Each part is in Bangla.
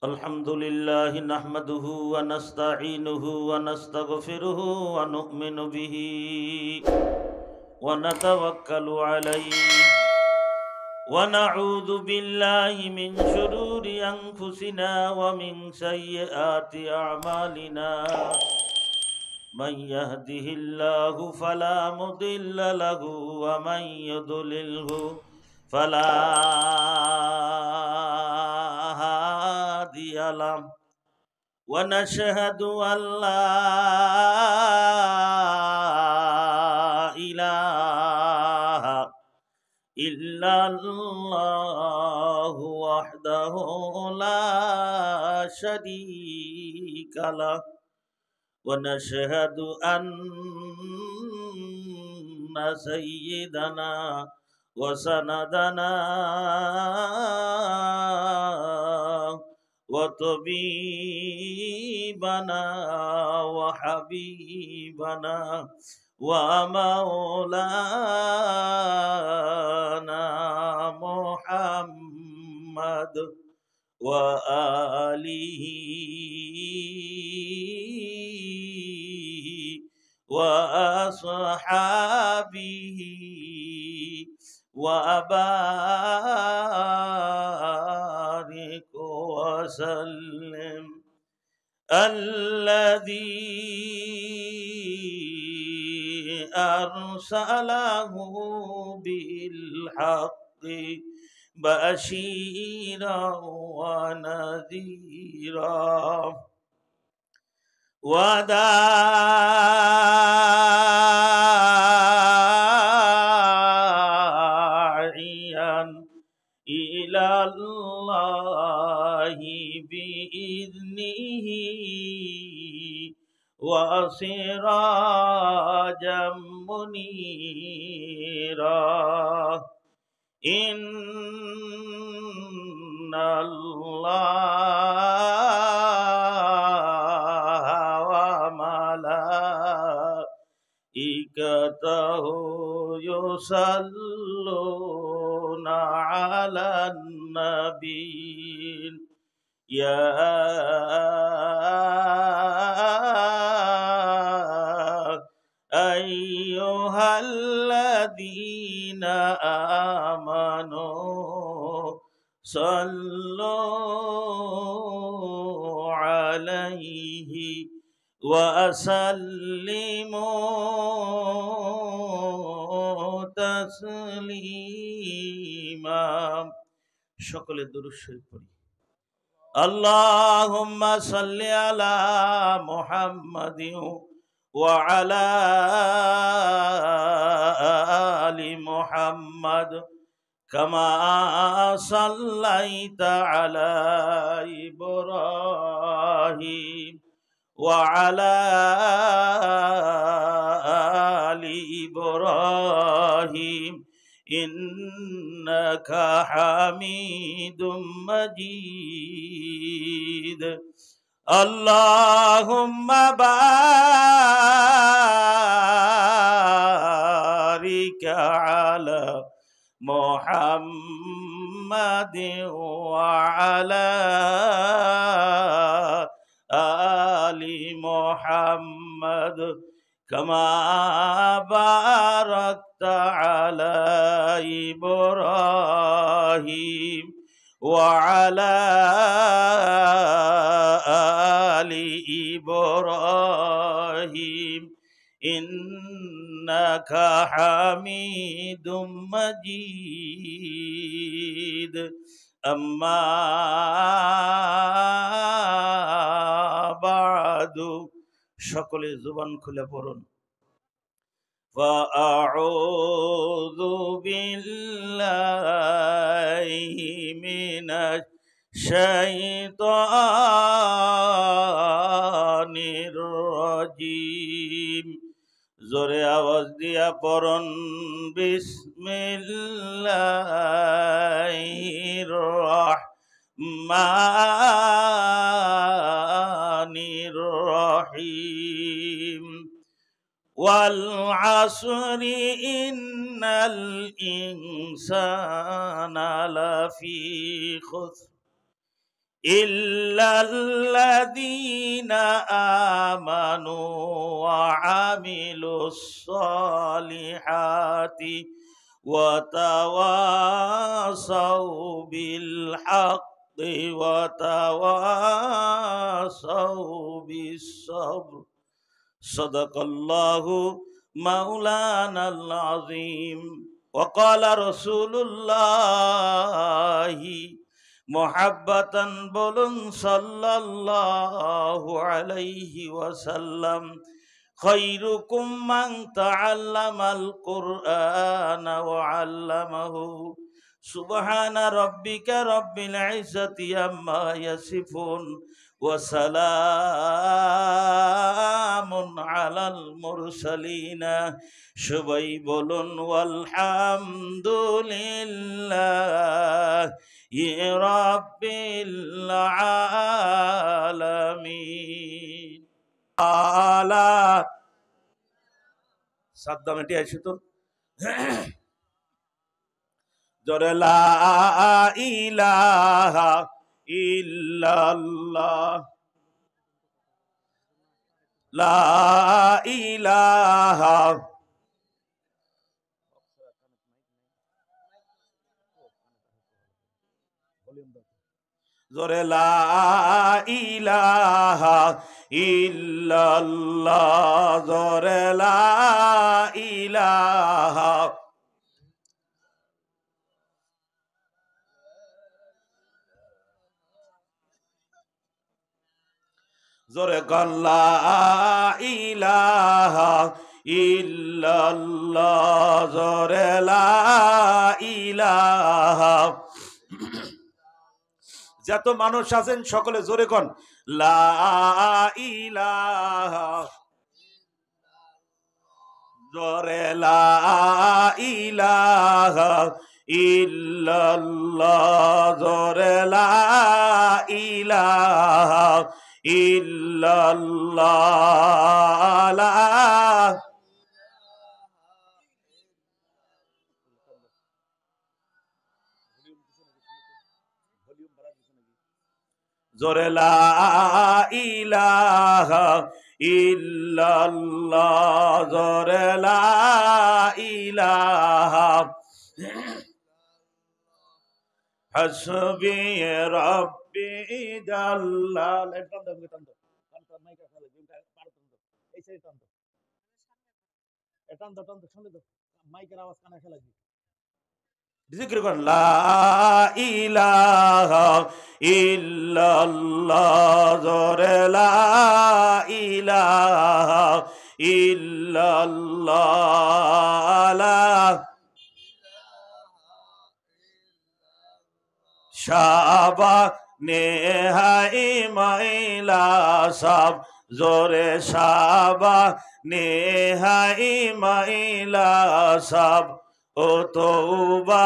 الحمد لله نحمده ونستعينه ونستغفره ونؤمن به ونتوكل عليه ونعوذ بالله من شرور أنفسنا ومن سيئات أعمالنا من يهده الله فلا مضل له ومن يضلله فلا هادي له ونشهد أن لا إله إلا الله وحده لا شريك له ونشهد أن سيدنا وسندنا وطبيبنا وحبيبنا ومولانا محمد وآله وأصحابه وأبارك وسلم الذي أرسله بالحق بشيرا ونذيرا وداعيا إلى الله بإذنه وسراجا منيرا إن الله وملائكته يصلون على النبي يا أيها الذين آمنوا صلوا عليه وسلموا تسليما সকলে দুরূদ শরীফ পড়ি اللهم صل على محمد وعلى آل محمد كما صليت على إبراهيم وعلى آل إبراهيم إنك حميد مجيد اللهم بارك على محمد وعلى آل محمد كما باركت على إبراهيم وعلى آل إبراهيم إنك حميد مجيد أما بعد সকলে জবান খুলে পড়ুন فأعوذ بالله من الشيطان الرجيم জোরে আওয়াজ দিয়া পড়ুন বিসমিল্লাহির রাহমানির রহিম والعصر إن الإنسان لفي خسر إلا ইল্লাল্লাযীনা আমানু ওয়া আমিলুস সালিহাতি ওয়া তাওয়াসাউ বিল হাক্কি ওয়া তাওয়াসাউ বিস সাবর। সাদাকাল্লাহু মাওলানাল আযীম। ওয়া ক্বালা রাসূলুল্লাহি মুহাব্বাতান বলুন সাল্লাল্লাহু আলাইহি ওয়াসাল্লাম, খায়রুকুম মান তাআল্লামাল কুরআনা ওয়া আল্লামাহু। সুবহানা রাব্বিকা রাব্বিল ইজ্জাতি আম্মা ইয়াসিফুন ওয়া সালামুন আলাল মুরসালিন। সবাই বলুন আলহামদুলিল্লাহি রাব্বিল আলামিন। আলা সাদ্দাম এটি আছে তো জোরে লা ইলাহা ইল্লাল্লাহ, লা ইলাহা জোরে লা ইলাহা ইল্লাল্লাহ, জোরে লা ইলাহা। জোরে লা ইলাহা ইল্লাল্লাহ, জোরে লা ইলাহা। যত মানুষ আছেন সকলে জোরে কোন লা ইলাহা, জোরে লা ইলাহা ইল্লাল্লাহ, জোরে লা ইলাহা ইল্লাল্লাহ। জোরে লা ইলাহা ইল্লাল্লাহ, জোরে লা ইলাহা। হাসবি রাব্বি জাল্লাল। মাইকের আওয়াজ কানে আসা লাগবে। জিকির করেন লা ইলাহা ইল্লাল্লাহ, জোরে লা ইলাহা ইল্লাল্লাহ। শাবা নেহাই মাইলা সব, জোরে শাবা নেহাই মাইলা সব। ও তওবা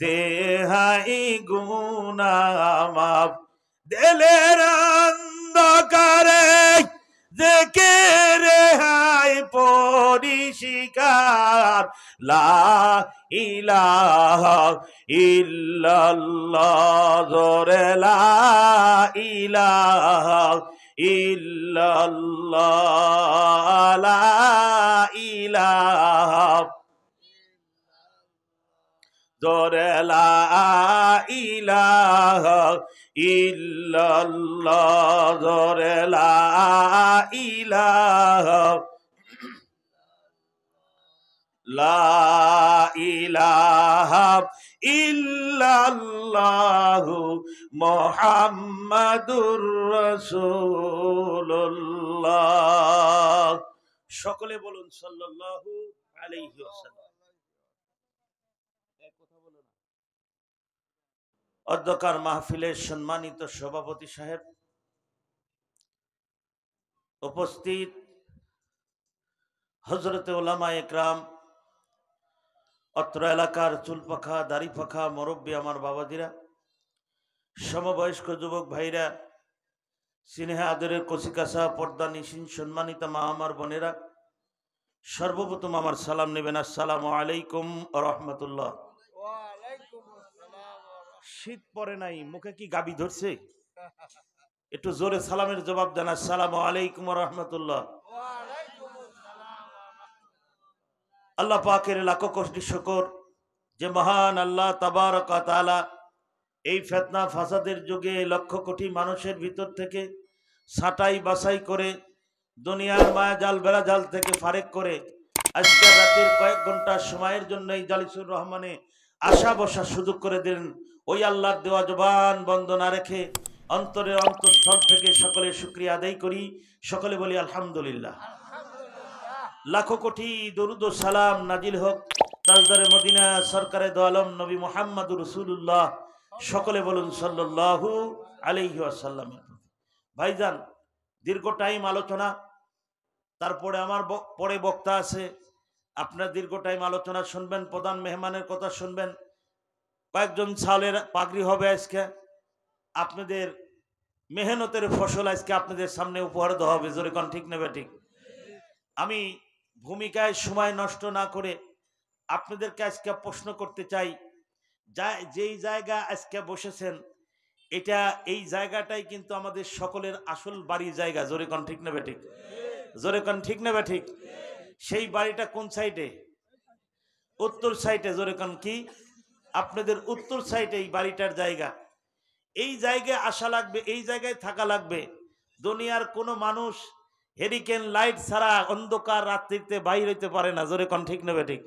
তেহাই গুনাহ মাফ। দিলের অন্ধকারে জিকিরে হাই পরিষ্কার, লা ইলাহা ইল্লাল্লাহ, জোরে লা ইলাহা ইল্লাল্লাহ, লা ইলাহা। জোরে লা ইলাহা ইল্লাল্লাহ, জোরে লা ইলাহা। লা ইলাহা ইল্লাল্লাহু মুহাম্মাদুর রাসূলুল্লাহ। সকলে বলুন সাল্লাল্লাহু আলাইহি ওয়াসাল্লাম। অধ্যকার মাহফিলের সম্মানিত সভাপতি সাহেব, উপস্থিত হযরতে উলামা একরাম, অত্র এলাকার চুলপাখা দাড়িপাখা মুরব্বী আমার বাবাজিরা, সমবয়স্ক যুবক ভাইরা, স্নেহে আদরের কচিকাঁচা পর্দা নিশিন সম্মানিত মা আমার বোনেরা, সর্বপ্রথম আমার সালাম নেবেন। আসসালামু আলাইকুম ওয়া রাহমাতুল্লাহ। শীত পড়ে নাই, মুখে কি গাবি ধরছে? একটু জোরে সালামের জবাব দেন। আসসালামু আলাইকুম ওয়া রাহমাতুল্লাহ। আল্লাহ পাকের লাখো কোটি শুকর যে মহান আল্লাহ তাবারক ওয়া তাআলা এই ফিতনা ফাসাদের যুগে লক্ষ কোটি মানুষের ভিতর থেকে ছাঁটাই বাছাই করে দুনিয়ার মায়াজাল বেড়াজাল থেকে ফারেক করে আজকের রাতের কয়েক ঘন্টা সময়ের জন্য এই জালিসুর রহমানে আশা বসার সুযোগ করে দিলেন। ওই আল্লাহর দেওয়া জবান বন্ধ না রেখে অন্তরের অন্তঃস্থল থেকে সকলে শুকরিয়া আদায় করি, সকলে বলি আলহামদুলিল্লাহ। লাখো কোটি দরুদ ও সালাম নাজিল হোক তাজদারে মদিনা সরকারে দো আলম নবী মুহাম্মদুর রাসূলুল্লাহ, সকলে বলুন সাল্লাল্লাহু আলাইহি ওয়াসাল্লাম। ভাইজান, দীর্ঘ টাইম আলোচনা, তারপরে আমার পরে বক্তা আছে, আপনার দীর্ঘ টাইম আলোচনা শুনবেন, প্রধান মেহমানের কথা শুনবেন, কয়েকজন ছালের পাগড়ি হবে আজকে, আপনাদের মেহনতের ফসল আজকে আপনাদের সামনে উপহার দেওয়া হবে। জোরে কোন ঠিক নেবে ঠিক। আমি ভূমিকায় সময় নষ্ট না করে আপনাদেরকে আজকে প্রশ্ন করতে চাই, যেই জায়গা আজকে বসেছেন এটা এই জায়গাটাই কিন্তু আমাদের সকলের আসল বাড়ির জায়গা। জোরে কোন ঠিক নেবে ঠিক, জোরে কোন ঠিক নেবে ঠিক। সেই বাড়িটা কোন সাইডে? উত্তর সাইডে। জোরে কোন কি? আপনাদের উত্তর সাইডে এই বাড়িটার জায়গা। এই জায়গায় আসা লাগবে, এই জায়গায় থাকা লাগবে। দুনিয়ার কোনো মানুষ হেরিকেন লাইট ছাড়া অন্ধকার রাত্রিতে বাইর হইতে পারে না। জোরে কোন ঠিক নেবে ঠিক।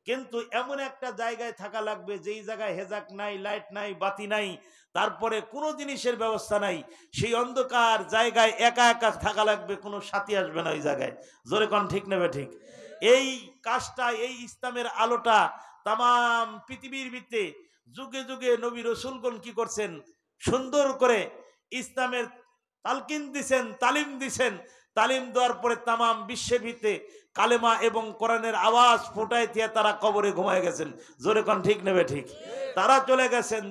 কিন্তু এমন একটা জায়গায় থাকা লাগবে যেই জায়গায় হেজাক নাই, লাইট নাই, বাতি নাই, তারপরে কোনো জিনিসের ব্যবস্থা নাই। সেই অন্ধকার জায়গায় একা একা থাকা লাগবে, কোনো সাথী আসবে না ওই জায়গায়। জোরে কোন ঠিক নেবে ঠিক। এই কাজটা, এই ইসলামের আলোটা তাম পৃথিবীর ভিত্তে যুগে যুগে নবী রসুলগণ কি করছেন? সুন্দর করে ইসলামের তালকিন দিছেন, তালিম দিছেন। তালিম দেওয়ার পরে তাম বিশ্বের ভিত্তে কালেমা এবং কোরআনের আওয়াজ ফোটায় দিয়ে তারা কবরে ঘুমায় গেছেন। জোরে কোন ঠিক নেবে ঠিক। তারা চলে গেছেন,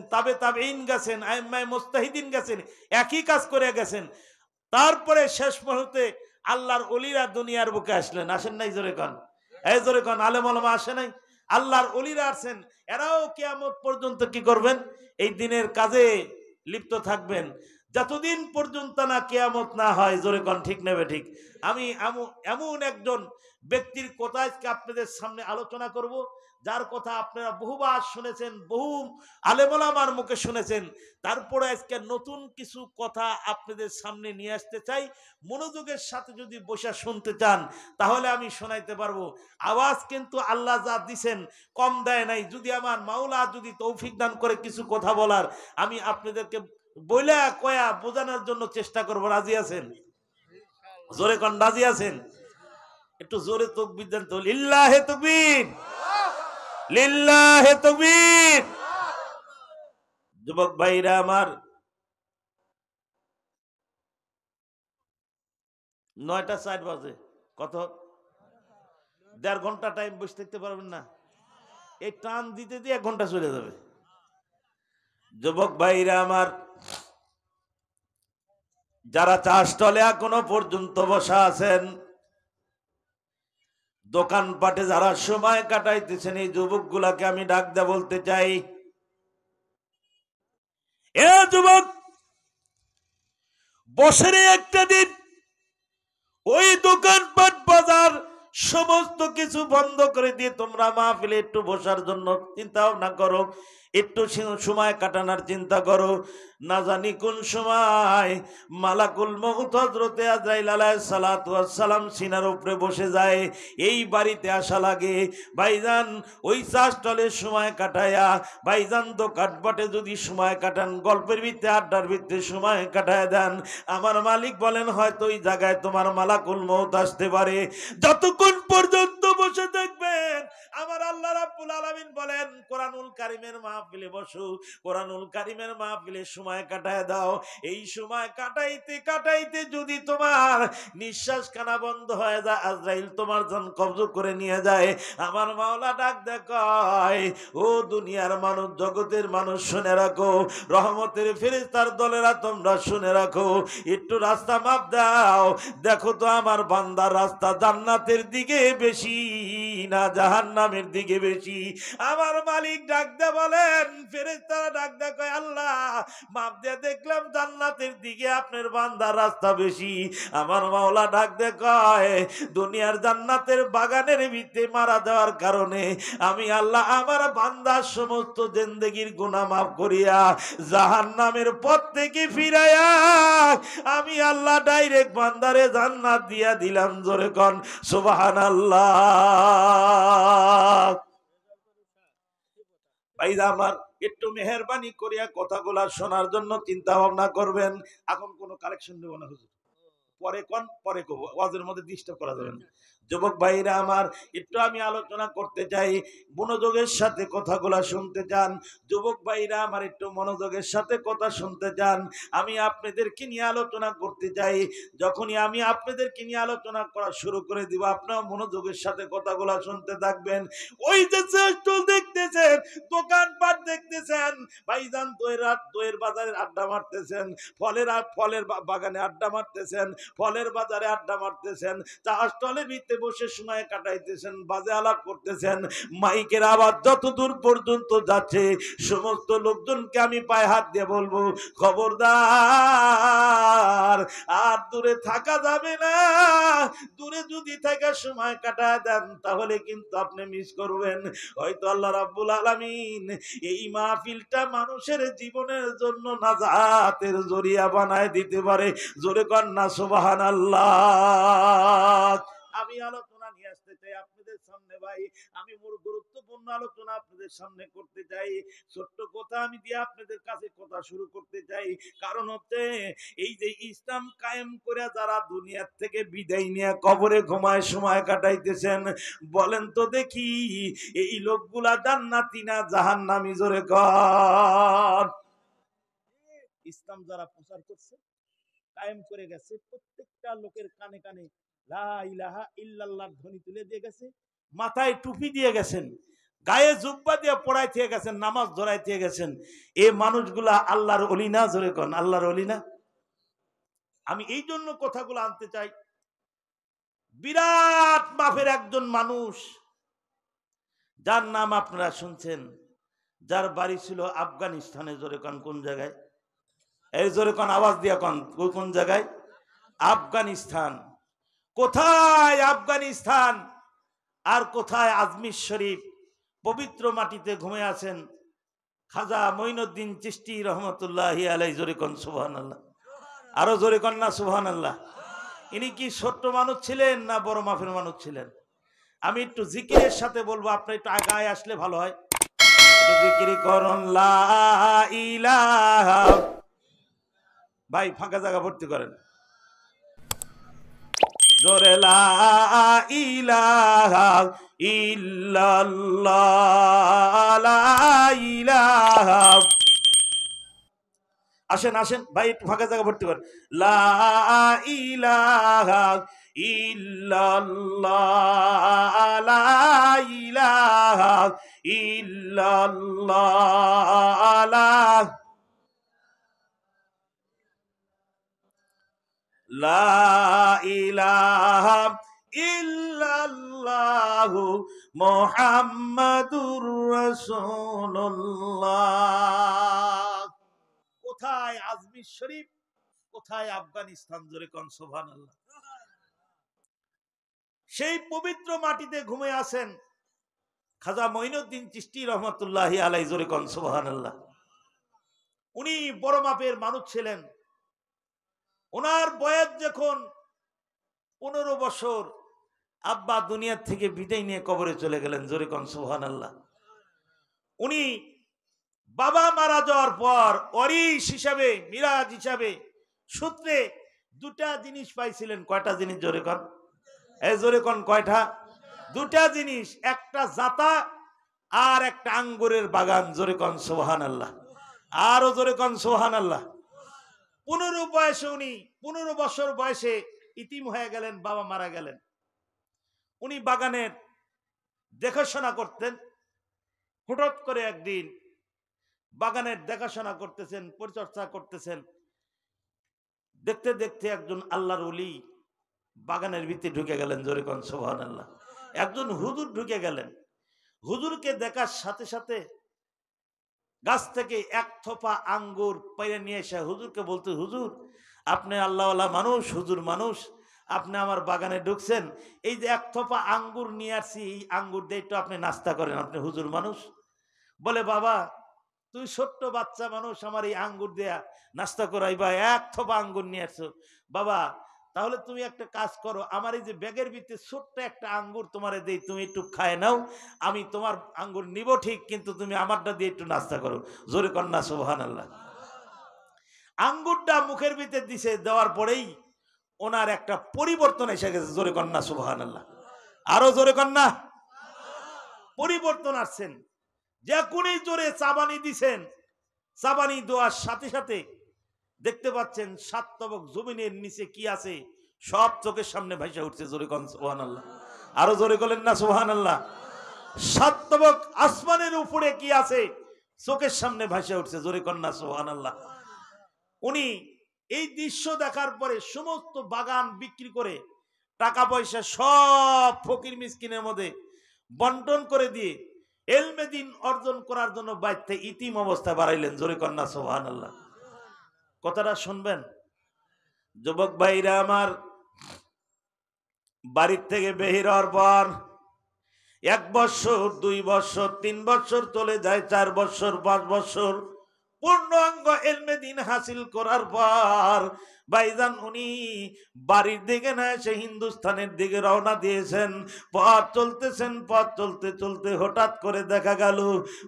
তাবেঈন গেছেন, আইম্মায়ে মুজতাহিদিন গেছেন, একই কাজ করে গেছেন। তারপরে শেষ মুহূর্তে আল্লাহর ওলিরা দুনিয়ার বুকে আসলেন। আসেন নাই? জোরে কোন, এই জোরে কোন। আলেম ওলামা আসে নাই? আল্লাহর ওলিরা আসেন। এরাও কিয়ামত পর্যন্ত কি করবেন? এই দিনের কাজে লিপ্ত থাকবেন যতদিন পর্যন্ত না কিয়ামত না হয়। জোরে কোন ঠিক নেবে ঠিক। আমি এমন একজন ব্যক্তির কথা আজকে আপনাদের সামনে আলোচনা করব, যার কথা আপনারা বহুবার শুনেছেন, বহু আলেম ওলামার মুখে শুনেছেন। তারপরে আজকে নতুন কিছু কথা আপনাদের সামনে নিয়ে আসতে চাই। মনোযোগের সাথে যদি বসে শুনতে চান তাহলে আমি শোনাইতে পারবো। আওয়াজ কিন্তু আল্লাহ যা দিছেন কম দেয় নাই। যদি আমার মাওলা যদি তৌফিক দান করে কিছু কথা বলার, আমি আপনাদেরকে বইলা কয়া বোঝানোর জন্য চেষ্টা করবো। রাজি আছেন? জোরে কোন রাজি আছেন? একটু জোরে তাকবীর দেন তো। লিল্লাহে তাকবীর, লিল্লাহে তাকবীর। যুবক ভাইরা আমার, 9টা 4 বাজে, কত 1.5 ঘন্টা টাইম বসে থাকতে পারবেন না? এই টান দিতে দিয়ে 1 ঘন্টা চলে যাবে। যুবক ভাইরা আমার, যারা চা স্টলে এখনো পর্যন্ত বসা আছেন, দোকানপাটে যারা সময় কাটাইতেছেন, এই যুবক গুলাকে আমি ডাক দিয়ে বলতে চাই, এ যুবক, বছরে একটা দিন ওই দোকানপাট বাজার সমস্ত কিছু বন্ধ করে দিয়ে তোমরা মাহফিলে একটু বসার জন্য চিন্তা ভাবনা করো, একটু সময় কাটানোর চিন্তা করো। না জানি কোন সময় মালাকুল মউত হযরতে আজরাইল আলাইহিস সালাতু ওয়াস সালাম সিনার উপরে বসে যায়। এই বাড়িতে আসা লাগে ভাইজান, ওই চাষটলের সময় কাটায়া, ভাইজান দোকানপাটে যদি সময় কাটান, গল্পের ভিত্তে আড্ডার ভিত্তে সময় কাটায় দেন, আমার মালিক বলেন হয়তো ওই জায়গায় তোমার মালাকুল মউত আসতে পারে। যতক্ষণ পর্যন্ত বসে থাকবেন, আমার আল্লাহ রাব্বুল আলামিন বলেন কোরআনুল কারীমের মাহফিলে বসো, কোরআনুল কারীমের মাহফিলে সময় কাটায় দাও। এই সময় কাটাইতে কাটাইতে যদি তোমার নিঃশ্বাস খানা বন্ধ হয়ে যায়, আজরাইল তোমার জান কবজ করে নিয়ে যায়, আমার মাওলা ডাক দেখায়, ও দুনিয়ার মানুষ, জগতের মানুষ শুনে রাখো, রহমতের ফেরেশতার দলেরা তোমরা শুনে রাখো, একটু রাস্তা মাপ দাও। দেখো তো আমার বান্দার রাস্তা জান্নাতের দিকে বেশি না জাহান্নাম জাহান্নামের দিকে বেশি। আমার মালিক ডাক দে বলেন, ফেরেশতারা ডাক দে কয় আল্লাহ মাপ দিয়ে দেখলাম জান্নাতের দিকে আপনার বান্দার রাস্তা বেশি। আমার মাওলা ডাক দে কয় দুনিয়ার জান্নাতের বাগানের ভিতরে মারা যাওয়ার কারণে আমি আল্লাহ আমার বান্দার সমস্ত জিন্দেগির গুনাহ মাফ করিয়া জাহান্নামের পথ থেকে ফিরাইয়া আমি আল্লাহ ডাইরেক্ট বান্দারে জান্নাত দিয়া দিলাম। জোরে কোন সুবহানাল্লাহ। ভাইরা আমার, একটু মেহেরবানি করিয়া কথাগুলা শোনার জন্য চিন্তা ভাবনা করবেন। এখন কোনো কালেকশন দেব না হুজুর, পরে কোন পরে কব, ওয়াজের মধ্যে ডিস্টার্ব করা যাবে না। যুবক ভাইরা আমার, একটু আমি আলোচনা করতে চাই, মনোযোগের সাথে কথাগুলা শুনতে চান। যুবক ভাইরা আমার, একটু মনোযোগের সাথে কথা শুনতে চান। আমি আপনাদেরকে নিয়ে আলোচনা করতে চাই। যখনই আমি আপনাদেরকে নিয়ে আলোচনা করা শুরু করে দিব, আপনারা মনোযোগের সাথে কথাগুলা শুনতে থাকবেন। ওই যে স্টল দেখতেছেন, দোকানপাট দেখতেছেন, ভাইজান দইয়ের বাজারে আড্ডা মারতেছেন, ফলের বাগানে আড্ডা মারতেছেন, ফলের বাজারে আড্ডা মারতেছেন, চা স্টলের ভিতরে বসে সময় কাটাইতেছেন, বাজে আলাপ করতেছেন। মাইকের আওয়াজ যত দূর পর্যন্ত যাচ্ছে, সমস্ত লোকজনকে আমি পায়ে হাত দিয়ে বলবো, খবরদার আর দূরে থাকা যাবে না। দূরে যদি থেকে সময় কাটায় দেন তাহলে কিন্তু আপনি মিস করবেন। হয়তো আল্লাহ রাব্বুল আলামিন এই মাহফিলটা মানুষের জীবনের জন্য নাজাতের জরিয়া বানায় দিতে পারে। জোরে কর না সুবহানাল্লাহ। আমি আলোচনা নিয়ে আসতে চাই আপনাদের সামনে ভাই, আমি মোর গুরুত্বপূর্ণ আলোচনা আপনাদের সামনে করতে চাই। ছোট্ট কথা আমি দিয়ে আপনাদের কাছে কথা শুরু করতে চাই। কারণ হচ্ছে এই যে ইসলাম কায়েম করে যারা দুনিয়ার থেকে বিদায় নিয়ে কবরে ঘুমায় সময় কাটাইতেছেন, বলেন তো দেখি এই লোকগুলা জান্নাতি না জাহান্নামী? জোরে কর। ইসলাম যারা প্রচার করছে, কায়েম করে গেছে, প্রত্যেকটা লোকের কানে কানে লা ইলাহা ইল্লাল্লাহর ধ্বনি তুলে দিয়ে গেছে, মাথায় টুপি দিয়ে গেছেন, গায়ে জুব্বা দিয়ে পড়াইতে গেছেন, নামাজ ধরাইতে গেছেন, এই মানুষগুলা আল্লাহর ওলি না? জোরে কোন আল্লাহর ওলি না? আমি এই জন্য কথাগুলো আনতে চাই। বিরাট মাপের একজন মানুষ, যার নাম আপনারা শুনছেন, যার বাড়ি ছিল আফগানিস্তানে। জোরে কোন কোন জায়গায়? এই জোরে কোন, আওয়াজ দিয়া কোন, কোন জায়গায়? আফগানিস্তান। কোথায় আফগানিস্তান আর কোথায় আজমির শরীফ? পবিত্র মাটিতে ঘুমিয়ে আছেন খাজা মঈনুদ্দিন চিশতি রহমতুল্লাহি আলাইহি। জোরে কোন সুবহানাল্লাহ। আরো জোরে কোন না সুবহানাল্লাহ। ইনি কি ছোট্ট মানুষ ছিলেন না বড় মাপের মানুষ ছিলেন? আমি একটু জিকিরের সাথে বলবো, আপনি একটু আগায় আসলে ভালো হয়। একটু জিকির করুন, লা ইলাহা। ভাই ফাঁকা জায়গা ভর্তি করেন। জোরে লা ইলাহা ইল্লাল্লাহ, লা ইলাহা। আসেন আসেন ভাই, একটু ফাঁকা জায়গা ভর্তি করেন। লা ইলাহা ইল্লাল্লাহ, লা ইলাহা ইল্লাল্লাহ, লা ইলাহা ইল্লাল্লাহু মুহাম্মাদুর রাসূলুল্লাহ। কোথায় আজমির শরীফ, কোথায় আফগানিস্তান? জোরে কোন সুবহানাল্লাহ। সেই পবিত্র মাটিতে ঘুমিয়ে আছেন খাজা মঈনুদ্দিন চিশতি রহমতুল্লাহি আলাইহি। জোরে কোন সুবহানাল্লাহ। উনি বড় মাপের মানুষ ছিলেন। ওনার বয়স যখন 15 বছর, আব্বা দুনিয়ার থেকে বিদায় নিয়ে কবরে চলে গেলেন। জোরে কোন সুবহানাল্লাহ। উনি বাবা মারা যাওয়ার পর ওয়ারিশ হিসাবে, মিরাজ হিসাবে, সূত্রে দুটা জিনিস পাইছিলেন। কয়টা জিনিস? জোরে কোন, এই জোরে কোন, কয়টা? দুটা জিনিস, একটা জাতা আর একটা আঙ্গুরের বাগান। জোরে কোন সুবহানাল্লাহ। আরো জোরে কোন সুবহানাল্লাহ। 15 বয়সে উনি, 15 বছর বয়সে ইতিম হয়ে গেলেন, বাবা মারা গেলেন। উনি বাগানের দেখাশোনা করতেন। হঠাৎ করে একদিন বাগানের দেখাশোনা করতেছেন, পরিচর্যা করতেছেন, দেখতে দেখতে একজন আল্লাহর ওলি বাগানের ভিতরে ঢুকে গেলেন। জোরে কোন সুবহানাল্লাহ। একজন হুজুর ঢুকে গেলেন। হুজুরকে দেখার সাথে সাথে গাছ থেকে এক থোপা আঙ্গুর পেড়ে নিয়ে এসে হুজুরকে বলতে, হুজুর আপনি আল্লাহওয়ালা মানুষ, হুজুর মানুষ, আপনি আমার বাগানে ঢুকছেন, এই যে এক থোপা আঙ্গুর নিয়ে আসছি, এই আঙ্গুর দিয়ে একটু আপনি নাস্তা করেন, আপনি হুজুর মানুষ। বলে, বাবা তুই ছোট্ট বাচ্চা মানুষ, আমার এই আঙ্গুর দেয়া নাস্তা করাইবা, এক থোপা আঙ্গুর নিয়ে আসছো। বাবা তাহলে তুমি একটা কাজ করো, আমার এই যে ব্যাগের ভিতরে ছোট্ট একটা আঙ্গুর তোমারে দেই, তুমি একটু খায় নাও, আমি তোমার আঙ্গুর নিব ঠিক, কিন্তু তুমি আমারটা দিয়ে একটু নাস্তা করো। জোরে কন্যা সুবহানাল্লাহ। আঙ্গুরটা মুখের ভিতরে দিছে, দেওয়ার পরেই ওনার একটা পরিবর্তন এসে গেছে। জোরে কন্যা সুবহানাল্লাহ, আরো জোরে কন্যা। পরিবর্তন আসছেন, যে কোনই জোরে চাবানি দিছেন, চাবানি দেওয়ার সাথে সাথে দেখতে পাচ্ছেন 7 তবক জমিনের নিচে কি আছে সব চোখের সামনে ভাইসা উঠছে। জোরে কন সুবহানাল্লাহ, আরো জোরে বলেন না সুবহানাল্লাহ। 7 তবক আসমানের উপরে কি আছে চোখের সামনে ভাইসা উঠছে। জোরে কন না সুবহানাল্লাহ। উনি এই দৃশ্য দেখার পরে সমস্ত বাগান বিক্রি করে টাকা পয়সা সব ফকির মিসকিনের মধ্যে বন্টন করে দিয়ে এলমে দ্বীন অর্জন করার জন্য বাইতে ইতিম অবস্থা বাড়াইলেন। জোরে কন্যা সুবহানাল্লাহ। কথাটা শুনবেন যুবক ভাইরা আমার, বাড়ির থেকে বের হওয়ার পর 1 বছর 2 বছর 3 বছর চলে যায়, 4 বছর 5 বছর পূর্ণাঙ্গ ইলমে দ্বীন হাসিল করার পর ভাইজান উনি বাড়ির দিকে না এসে হিন্দুস্তানের দিকে রওনা দিয়েছেন। পথ চলতেছেন, পথ চলতে চলতে হঠাৎ করে দেখা গেল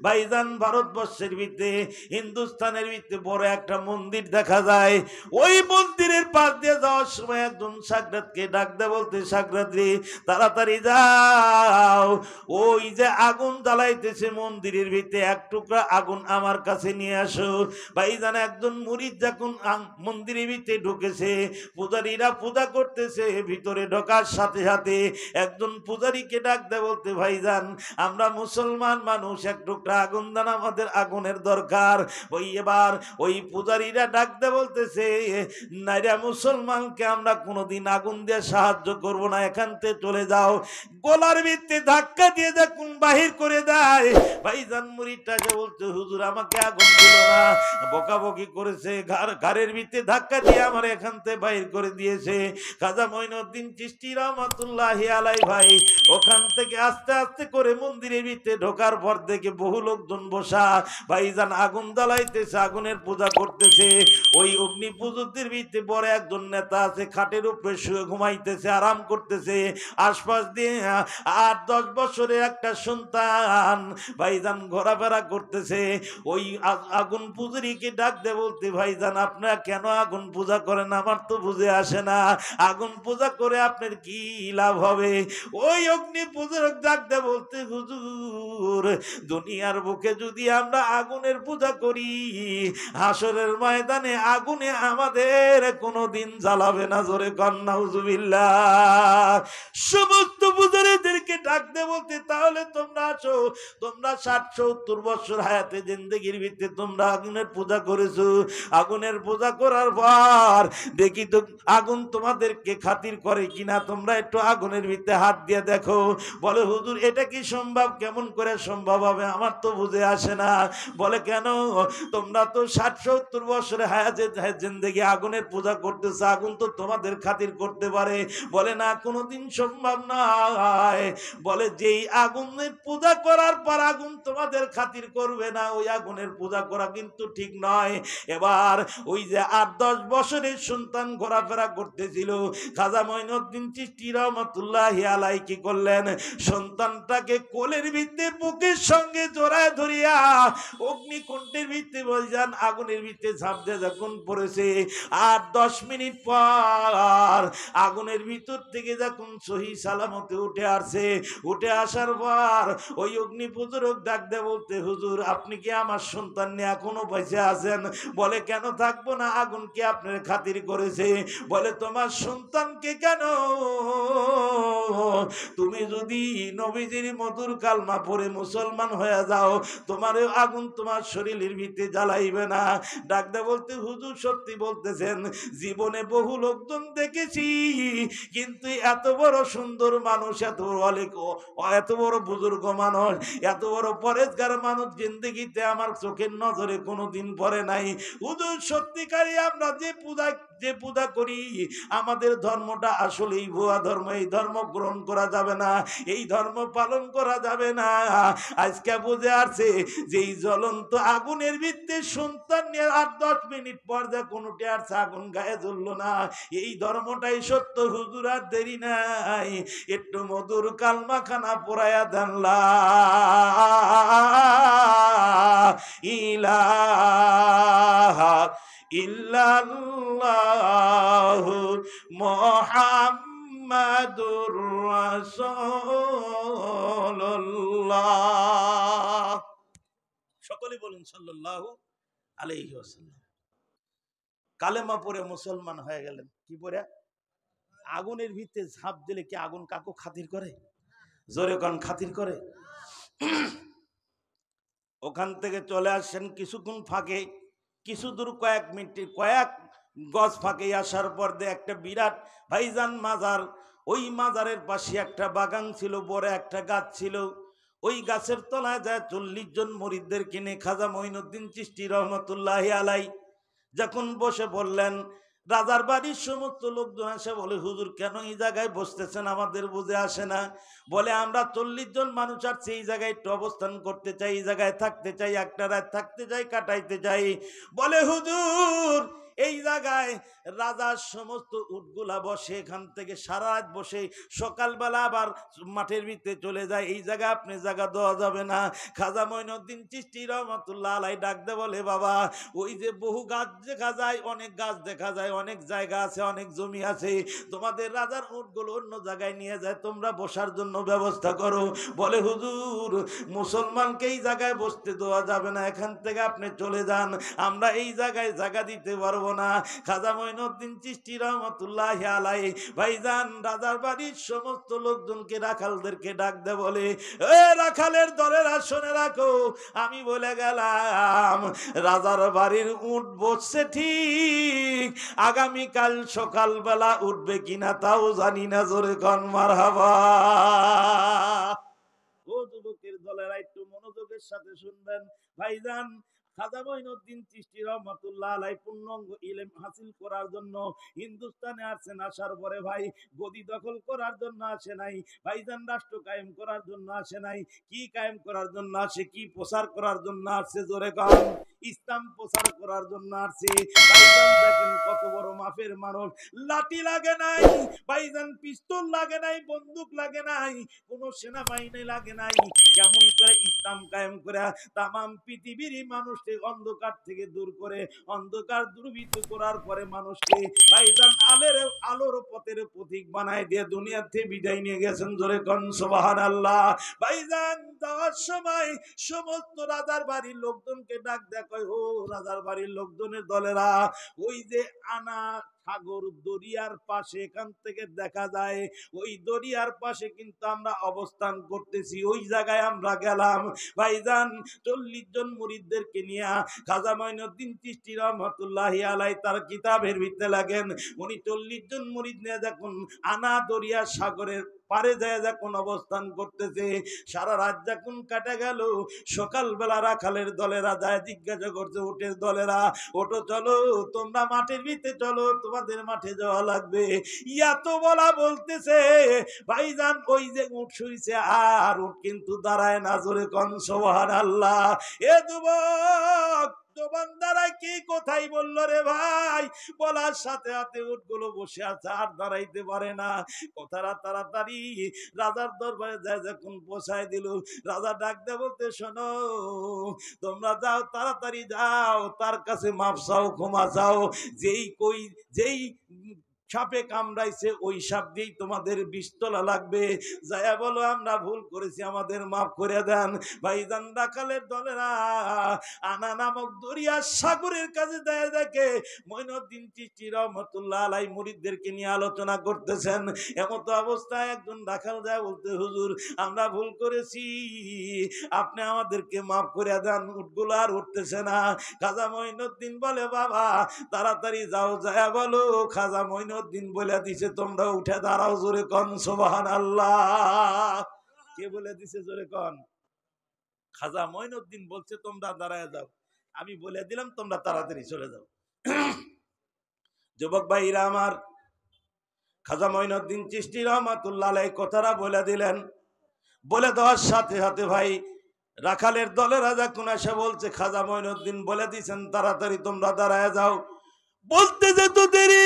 ভাইজান ভারতবর্ষের ভিতরে হিন্দুস্তানের ভিতরে বড় একটা মন্দির দেখা যায়। ওই মন্দিরের পাশ দিয়ে যাওয়ার সময় একজন সাগরাতকে ডাক দেয়, বলতে, সাগরাত রে তাড়াতাড়ি যাও, ওই যে আগুন জ্বালাইতেছে মন্দিরের ভিতরে, এক টুকরা আগুন আমার কাছে নিয়ে আসো। ভাইজান একজন মুরিদ যখন মন্দিরের ভিতরে ঢুকেছে, পূজারীরা পূজা করতেছে, ভিতরে ঢোকার সাথে সাথে একজন পূজারীকে ডাক দেয়, বলতে, ভাইজান আমরা মুসলমান মানুষ, এক টুকরা আগুন দান, আমাদের আগুনের দরকার। ওই এবার ওই পূজারীরা ডাক দেয়, বলতেছে, নাইরা মুসলমানকে আমরা কোনোদিন আগুন দিয়ে সাহায্য করব না, এখান থেকে চলে যাও। গলার ভিতরে ধাক্কা দিয়ে যখন বাহির করে দেয়, ভাইজান মুরিদটাকে বলতে, হুজুর আমাকে আগুন দিল না, বকাবকি করেছে, ঘাড়ের ভিতরে ধাক্কা দিয়ে আমার এখান থেকে বাহির করে দিয়েছে। খাজা মঈনুদ্দিন চিশতি রহমাতুল্লাহি আলাইহি ভাই ওখান থেকে আস্তে আস্তে করে মন্দিরের ভিতরে ঢোকার পর দেখে বহু লোকজন বসা, ভাইজান আগুন জ্বালাইতেছে, আগুনের পূজা করতেছে। ওই অগ্নি পুজোদের ভিতরে বড় একজন নেতা আছে, খাটের উপরে শুয়ে ঘুমাইতেছে, আরাম করতেছে। আশপাশ দিয়ে 8-10 বছরের একটা সন্তান ভাইজান ঘোরাফেরা করতেছে। ওই আগুন পূজারীকে ডাক দে, বলতে, ভাইজান আপনারা কেন আগুন পূজা করেন, আমার তো বুঝে আসে না, আগুন পূজা করে আপনার কি লাভ হবে? ওই অগ্নি পূজারক ডাক দে, বলতে, হুজুর দুনিয়ার বুকে যদি আমরা আগুনের পূজা করি, হাসরের ময়দানে আগুনে আমাদের কোনোদিন জ্বালাবে না। জোরে কন নাউজুবিল্লাহ। সমস্ত পূজারীদেরকে ডাক দে, বলতে, তাহলে তোমরা আসো, তোমরা 60-70 বছর হায়াতে জিন্দেগির ভিতরে তোমরা আগুনের পূজা করেছো, আগুনের পূজা করার পর দেখি তো আগুন তোমাদেরকে খাতির করে কিনা, তোমরা একটু আগুনের ভিতরে হাত দিয়ে দেখো। বলে, হুজুর এটা কি সম্ভব? কেমন করে সম্ভব হবে, আমার তো বুঝে আসে না। বলে, কেন? তোমরা তো 60-70 বছরে হায়াতে জিন্দেগি আগুনের পূজা করতেছো, আগুন তো তোমাদের খাতির করতে পারে। বলে, না, কোনোদিন সম্ভব নয়। বলে, যেই আগুনের পূজা করার পর আগুন তোমাদের খাতির করবে না, ওই আগুনের পূজা করা কিন্তু ঠিক নয়। এবার ওই যে 8-10 বছরের সন্তান ঘোরাফেরা করতেছিল, খাজা মঈনুদ্দিন চিশতি রহমাতুল্লাহি আলাইহি কি করলেন, সন্তানটাকে কোলের ভিতরে বুকের সঙ্গে জড়ায় ধরিয়া অগ্নিকুণ্ডের ভিতরে বলজান আগুনের ভিতরে ঝাঁপ দিয়ে যখন পড়েছে, আর 10 মিনিট পর আগুনের ভিতর থেকে যখন সহি সালামতে উঠে আসছে, উঠে আসার পর ওই অগ্নি পূজক ডাক দে, বলতে, হুজুর আপনি কি আমার সন্তান নিয়ে এখনো বেঁচে আছেন? বলে, কেন থাকবো না, আগুন কি আপনার খাতির করেছে? বলে, তোমার সন্তানকে কেন? তুমি যদি নবীজির মধুর কালমা পড়ে মুসলমান হয়ে যাও, তোমার আগুন তোমার শরীরের ভিতরে জ্বালাইবে না। ডাক দে, বলতে, হুজুর সত্যি বলতেছেন, জীবনে বহু লোকজন দেখেছি, কিন্তু এত বড় সুন্দর মানুষ, এত বড় অনেক এত বড় বুজুর্গ মানুষ, এত বড় পরেজগার মানুষ জিন্দেগিতে আমার চোখের নজরে কোনোদিন পড়ে নাই। হুজুর সত্যিকারই আমরা যে পূজা করি, আমাদের ধর্মটা আসলেই ভুয়া ধর্ম। এই ধর্ম গ্রহণ করা যাবে না, এই ধর্ম পালন করা যাবে না। আজকে বুঝে আসছে যে এই জ্বলন্ত আগুনের ভিত্তি সন্তান নিয়ে 8-10 মিনিট পর যা কোনোটি আর আগুন গায়ে জ্বললো না, এই ধর্মটাই সত্য। হুজুর আর দেরি নাই, একটু মধুর কালমা খানা পড়ায়া দেন লা ইলাহা ইল্লাল্লাহু মুহাম্মাদুর রাসূলুল্লাহ। সকলে বলুন সাল্লাল্লাহু আলাইহি ওয়াসাল্লাম। কালেমা পড়ে মুসলমান হয়ে গেলেন। কি পড়ে? আগুনের ভিতরে ঝাঁপ দিলে কি আগুন কাকু খাতির করে? জোরে কোন খাতির করে? ওখান থেকে চলে আসেন কিছুক্ষণ ফাঁকে, কিছু দূর কয়েক মিনিট কয়েক গজ ফাঁকে আসার পর একটা বিরাট ভাইজান মাজার। ওই মাজারের পাশে একটা বাগান ছিল, বড় একটা গাছ ছিল। ওই গাছের তলায় যায় 40 জন মুরিদদের কিনে খাজা মঈনুদ্দিন চিশতি রহমতুল্লাহি আলাই যখন বসে বললেন, রাজার বাড়ির সমস্ত লোকজন আসে বলে, হুজুর কেন এই জায়গায় বসতেছেন, আমাদের বুঝে আসে না। বলে, আমরা 40 জন মানুষ আসছি, এই জায়গায় একটু অবস্থান করতে চাই, এই জায়গায় থাকতে চাই, একটা রাত থাকতে চাই, কাটাইতে চাই। বলে, হুজুর এই জায়গায় রাজার সমস্ত উটগুলা বসে, এখান থেকে সারা রাত বসে, সকালবেলা আবার মাঠের ভিতরে চলে যায়, এই জায়গা আপনি জায়গা দেওয়া যাবে না। খাজা মঈনুদ্দিন চিশতি রহমাতুল্লাহ আলাই ডাক দে বলে, বাবা ওই যে বহু গাছ দেখা যায়, অনেক গাছ দেখা যায়, অনেক জায়গা আছে, অনেক জমি আছে, তোমাদের রাজার উটগুলো অন্য জায়গায় নিয়ে যায়, তোমরা বসার জন্য ব্যবস্থা করো। বলে, হুজুর মুসলমানকে এই জায়গায় বসতে দেওয়া যাবে না, এখান থেকে আপনি চলে যান, আমরা এই জায়গায় জায়গা দিতে পারবো না। খাজা মঈনুদ্দিন চিশতি রহমাতুল্লাহি আলাইহি ভাইজান রাজার বাড়ির সমস্ত লোকজনকে, রাখালদেরকে ডাক দে বলে, এ রাখালের দলেরা শুনে রাখো, আমি বলে গেলাম রাজার বাড়ির উট বসছে ঠিক, আগামীকাল সকালবেলা উঠবে কিনা তাও জানি না, জোরে কোন মারহাবা। ও যুবকের দলেরা একটু মনোযোগের সাথে শুনবেন। ভাইজান খাজা মঈনুদ্দিন চিশতি রহমাতুল্লাহ আলাইহি পূর্ণাঙ্গ ইলম হাসিল করার জন্য হিন্দুস্তানে আসেন। আসার পরে ভাই গদি দখল করার জন্য আসে নাই, ভাইজান রাষ্ট্র কায়েম করার জন্য আসে নাই। কি কায়েম করার জন্য আসে? কি প্রচার করার জন্য আসছে? জোরে গান। ইসলাম প্রচার করার জন্য আসছে। ভাইজান দেখেন কত বড় মাপের মানুষ। লাঠি লাগে নাই ভাইজান, পিস্তল লাগে নাই, বন্দুক লাগে নাই, কোন সেনাবাহিনী লাগে নাই। কেমন করে ইসলাম কায়েম করে তামাম পৃথিবীর মানুষকে অন্ধকার থেকে দূর করে, অন্ধকার দূরীভূত করার পরে মানুষকে ভাইজান আলোর পথের প্রতীক বানায় দিয়ে দুনিয়াতে বিদায় নিয়ে গেছেন। জোরে কোন সুবহানাল্লাহ। ভাইজান যাওয়ার সময় সমস্ত রাজার বাড়ির লোকজনকে ডাক দেয়, কয়, ও রাজার বাড়ির লোকজনের দলেরা, ওই যে আনা সাগর দরিয়ার পাশে, এখান থেকে দেখা যায় ওই দরিয়ার পাশে কিন্তু আমরা অবস্থান করতেছি, ওই জায়গায় আমরা গেলাম। ভাইজান 40 জন মুরিদদেরকে নিয়ে খাজা মঈনুদ্দিন চিশতি রহমাতুল্লাহি আলাইহি তার কিতাবের ভিতরে লাগেন, উনি 40 জন মুরিদ নিয়ে যখন আনা দরিয়া সাগরের পারে যায় যখন অবস্থান করতেছে, সারা রাত যখন কাটা গেল, সকালবেলা রাখালের দলেরা যায় জিজ্ঞাসা করছে, উটের দলেরা, ওটো চলো, তোমরা মাঠের ভিতরে চলো, তোমাদের মাঠে যাওয়া লাগবে। এত বলা বলতেছে ভাইজান, ওই যে উট শুইছে আর উট কিন্তু দাঁড়ায় না। জোরে কোন সুবহানাল্লাহ। এ যুবক বান্দারাই কি কোথায় বললো রে ভাই, বলার সাথে সাথে উটগুলো বসে আছে, আর দাঁড়াইতে পারে না। কথাটা তাড়াতাড়ি রাজার দরবারে যায় যখন পৌঁছায় দিল, রাজা ডাক দে বলতে, শোনো তোমরা যাও, তাড়াতাড়ি যাও, তার কাছে মাপ চাও, ক্ষমা চাও, যেই সাপে কামড়াইছে ওই সাপ দিয়েই তোমাদের 20 তোলা লাগবে। যায়া বলো আমরা ভুল করেছি, আমাদের মাফ করে দেন। ভাইজান রাখালের দলেরা আনা নামক দরিয়া সাগরের কাছে যায় দেখে মঈনুদ্দিন চিশতি রহমাতুল্লাহ আলাইহি মুরিদদেরকে নিয়ে আলোচনা করতেছেন। এমত অবস্থায় একজন রাখাল যায় বলতে, হুজুর আমরা ভুল করেছি, আপনি আমাদেরকে মাফ করে দেন, উটগুলো আর উঠতেছে না। খাজা মঈনুদ্দিন বলে, বাবা তাড়াতাড়ি যাও, যায়া বলো খাজা মঈনুদ্দিন মঈনুদ্দিন বলে দিছে তোমরা উঠে দাঁড়াও, জোরে কন সুবহানাল্লাহ। কে বলে দিছে জোরে কন? খাজা মঈনুদ্দিন বলছে তোমরা দাঁড়ায় যাও, আমি বলে দিলাম তোমরা তাড়াতাড়ি চলে যাও। যুবক ভাইরা আমার, খাজা মঈনুদ্দিন চিশতি রহমাতুল্লাহ আলাইহি কথাটা বলে দিলেন। বলে দেওয়ার সাথে সাথে ভাই রাখালের দলের রাজা কোন এসে বলছে খাজা মঈনুদ্দিন বলে দিয়েছেন তাড়াতাড়ি তোমরা দাঁড়ায় যাও। বলতে যেত দেরি,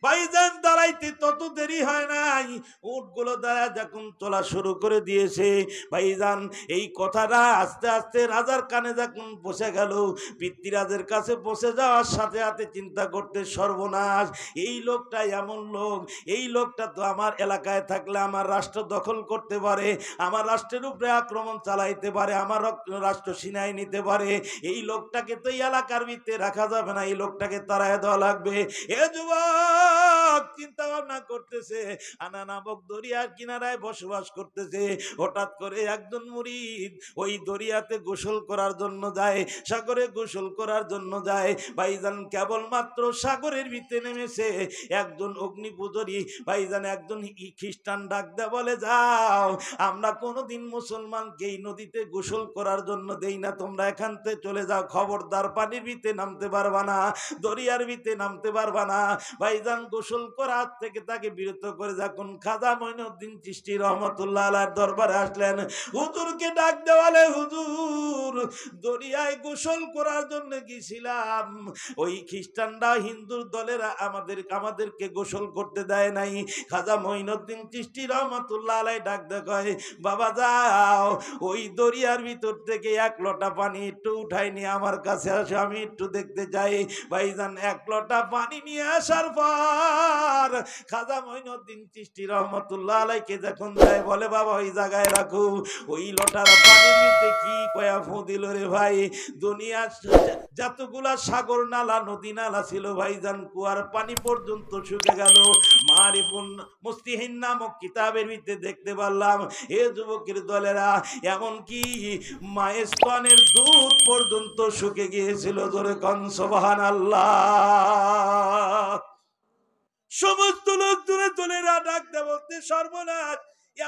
ভাইজান দাঁড়াইতে তত দেরি হয় নাই, উটগুলো দাঁড়ায় যখন চলা শুরু করে দিয়েছে ভাইজান, এই কথাটা আস্তে আস্তে রাজার কানে যখন পৌঁছে গেল, পিতৃরাজের কাছে পৌঁছে যাওয়ার সাথে সাথে চিন্তা করতে সর্বনাশ, এই লোকটা এমন লোক, এই লোকটা তো আমার এলাকায় থাকলে আমার রাষ্ট্র দখল করতে পারে, আমার রাষ্ট্রের উপরে আক্রমণ চালাইতে পারে, আমার রাষ্ট্র সিনাই নিতে পারে, এই লোকটাকে তো এই এলাকার ভিতরে রাখা যাবে না, এই লোকটাকে তাড়ায় দেওয়া লাগবে। এ যুবক চিন্তা ভাবনা করতেছে, আনা নামক দরিয়ার কিনারায় বসবাস করতেছে। হঠাৎ করে একজন মুরিদ ওই দরিয়াতে গোসল করার জন্য যায়, সাগরে গোসল করার জন্য যায়। ভাইজান কেবলমাত্র সাগরের ভিতরে নেমেছে, একজন অগ্নিপূজনী ভাইজান একজন খ্রিস্টান ডাক দেয়, বলে যাও, আমরা কোনোদিন মুসলমানকে এই নদীতে গোসল করার জন্য দেই না, তোমরা এখান থেকে চলে যাও, খবরদার পানির ভিতরে নামতে পারবা না, দরিয়ার ভিতরে নামতে পারবা না। ভাইজান গোসল করার থেকে তাকে বিরত করে যখন খাজা মঈনুদ্দিন চিশতি রহমাতুল্লাহ আলাইহির দরবারে আসলেন, হুজুরকে ডাক দেওয়ালে, হুজুর দরিয়ায় গোসল করার জন্য গেছিলাম, ওই খ্রিস্টানরা হিন্দুর দলেরা আমাদেরকে গোসল করতে দেয় নাই। খাজা মঈনুদ্দিন চিশতি রহমাতুল্লাহ আলাইহি ডাক দেয়, বাবা যাও, ওই দরিয়ার ভিতর থেকে এক লোটা পানি একটু উঠাই নিয়ে আমার কাছে আসো, আমি একটু দেখতে চাই। ভাইজান এক লোটা পানি নিয়ে আসার পর খাজা মঈনুদ্দিন চিশতি রহমাতুল্লাহ আলাইহি যখন যায়, বলে বাবা ওই জায়গায় রাখো, ওই লোটার পানির ভিতরে কি কয়া ফু দিল রে ভাই, দুনিয়া যতগুলা সাগর নালা নদী নালা ছিল ভাইজান কুয়ার পানি পর্যন্ত শুকে গেল। মারিফুন মুস্তিহিন নামক কিতাবের ভিতরে দেখতে পারলাম, এ যুবকের দলেরা এমনকি মায়ের স্তনের দুধ পর্যন্ত শুকে গিয়েছিল, জোরে কন সুবহানাল্লাহ। সমস্ত লোকজনে দলেরা ডাক দেয় বলতে সর্বনাশ,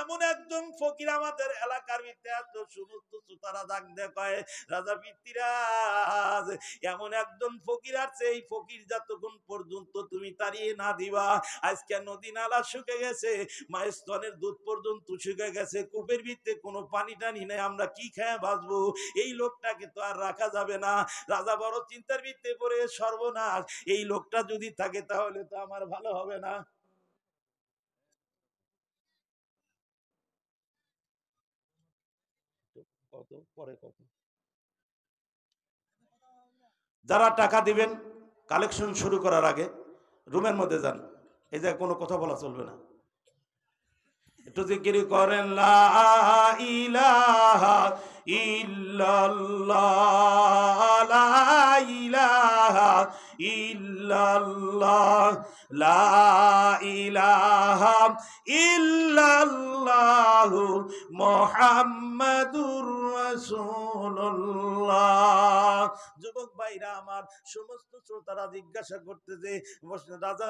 এমন একজন ফকির আমাদের এলাকার ভিতরে এত সমস্ত শ্রোতারা ডাক দেয়, রাজা পিতৃরাজ এমন একজন ফকির আছে, এই ফকির যতক্ষণ পর্যন্ত তুমি তাড়িয়ে না দিবা, আজকে নদী নালা শুকে গেছে, মায়ের স্তনের দুধ পর্যন্ত শুকে গেছে, কূপের ভিতরে কোনো পানি টানি নেই, আমরা কি খেয়ে বাঁচবো, এই লোকটাকে তো আর রাখা যাবে না। রাজা বড় চিন্তার ভিতরে পড়ে, সর্বনাশ, এই লোকটা যদি থাকে তাহলে তো আমার ভালো হবে না। যারা টাকা দিবেন কালেকশন শুরু করার আগে রুমের মধ্যে যান, এই যে কোনো কথা বলা চলবে না, একটু জিকির করেন লা ইলাহা ইল্লাল্লাহ, লা ইলাহা ইল্লাল্লাহ, লা ইলাহা ইল্লাল্লাহ মুহাম্মাদুর রাসূলুল্লাহ। যুবক ভাইরা আমার, সমস্ত শ্রোতারা জিজ্ঞাসা করতে যে রাজা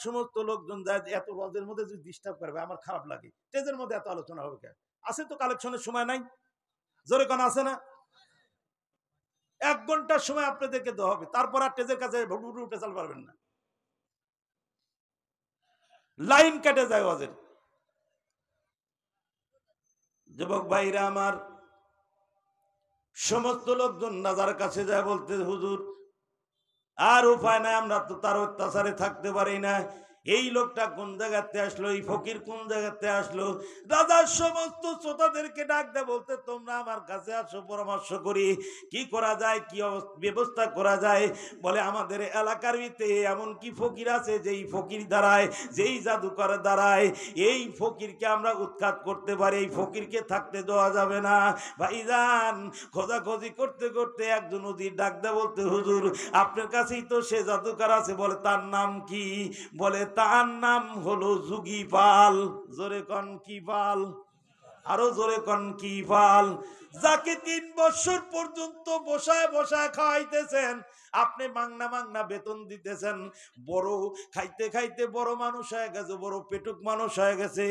সমস্ত লোকজন যায়, এত রজের মধ্যে যদি ডিস্টার্ব করবে আমার খারাপ লাগে, স্টেজের মধ্যে এত আলোচনা হবে কেন? আছে তো কালেকশনের সময় নাই, জোরে কোন আছে না? 1 ঘন্টার সময় আপনাদেরকে দেওয়া হবে, তারপর আর স্টেজের কাছে উঠে চাল পারবেন না, লাইন কেটে যায় ওয়াজের। যুবক ভাইরা আমার, সমস্ত লোকজন রাজার কাছে যায় বলতে, হুজুর আর উপায় নাই, আমরা তো তার অত্যাচারে থাকতে পারি না, এই লোকটা কোন জায়গাতে আসলো, এই ফকির কোন জায়গাতে আসলো। রাজার সমস্ত শ্রোতাদেরকে ডাক দেয় বলতে, তোমরা আমার কাছে আসো, পরামর্শ করি কি করা যায়, কি ব্যবস্থা করা যায়। বলে আমাদের এলাকার ভিতরে এমন কি ফকির আছে, যেই ফকির দ্বারায়, যেই জাদুকর দ্বারায় এই ফকিরকে আমরা উৎখাত করতে পারি, এই ফকিরকে থাকতে দেওয়া যাবে না। ভাইজান খোঁজাখোঁজি করতে করতে একজন উজির ডাক দেয় বলতে, হুজুর আপনার কাছেই তো সে জাদুকর আছে। বলে তার নাম কি? বলে তার নাম হলো যুগী পাল। জোরে কন কি পাল? আরো জোরে কন কি পাল? যাকে 3 বছর পর্যন্ত বসায় বসায় খাওয়াইতেছেন, আপনি মাংনা মাংনা বেতন দিতেছেন, বড় খাইতে খাইতে বড় মানুষ হয়ে গেছে, বড় পেটুক মানুষ হয়ে গেছে,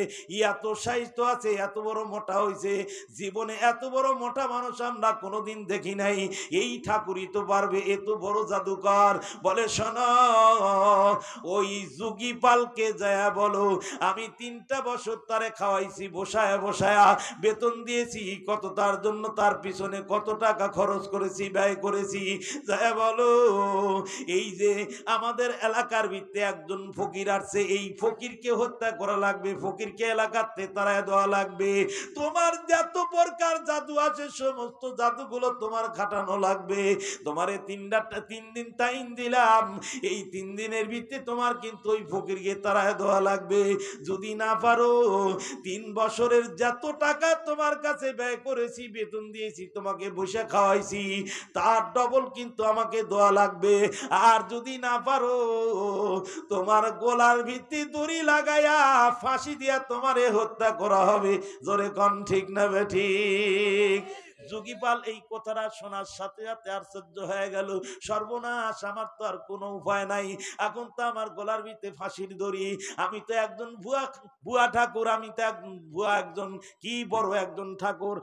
এত সাহিত্য আছে, এত বড় মোটা হয়েছে, জীবনে এত বড় মোটা মানুষ আমরা কোনোদিন দেখি নাই। এই ঠাকুরই তো পারবে, এত বড় জাদুকর। বলে শোনো, ওই যুগী পালকে যায় বলো, আমি 3টা বছর তারে খাওয়াইছি বসায়া বসায়া, বেতন দিয়েছি কত, তার জন্য তার পিছনে কত টাকা খরচ করেছি, ব্যয় করেছি। যায় বলো, এই যে আমাদের এলাকার ভিত্তি একজন ফকির আসছে, এই ফকিরকে হত্যা করা লাগবে, ফকিরকে এলাকাতে তারায় দেওয়া লাগবে। তোমার যত প্রকার জাদু আছে সমস্ত জাদুগুলো তোমার খাটানো লাগবে। তোমারে 3 দিন টাইম দিলাম, এই 3 দিনের ভিত্তি তোমার কিন্তু ওই ফকিরকে তারায় দেওয়া লাগবে। যদি না পারো, 3 বছরের যত টাকা তোমার কাছে ব্যয় করেছি, বেতন দিয়েছি, তোমাকে বসে খাওয়াইছি, তার ডবল কিন্তু আমাকে দেওয়া লাগবে। আর যদি না পারো, তোমার গলার ভিত্তি দড়ি লাগাইয়া ফাঁসি দিয়া তোমারে হত্যা করা হবে। জোরে কোন ঠিক না বেঠিক? যুগীপাল এই কথাটা শোনার সাথে সাথে আশ্চর্য হয়ে গেল, সর্বনাশ, আমার তো আর কোনো উপায় নাই, এখন তো আমার গলার ভিতরে ফাঁসির দড়ি, আমি তো একজন ভুয়া ঠাকুর, আমি তো ভুয়া একজন কি বড় একজন ঠাকুর,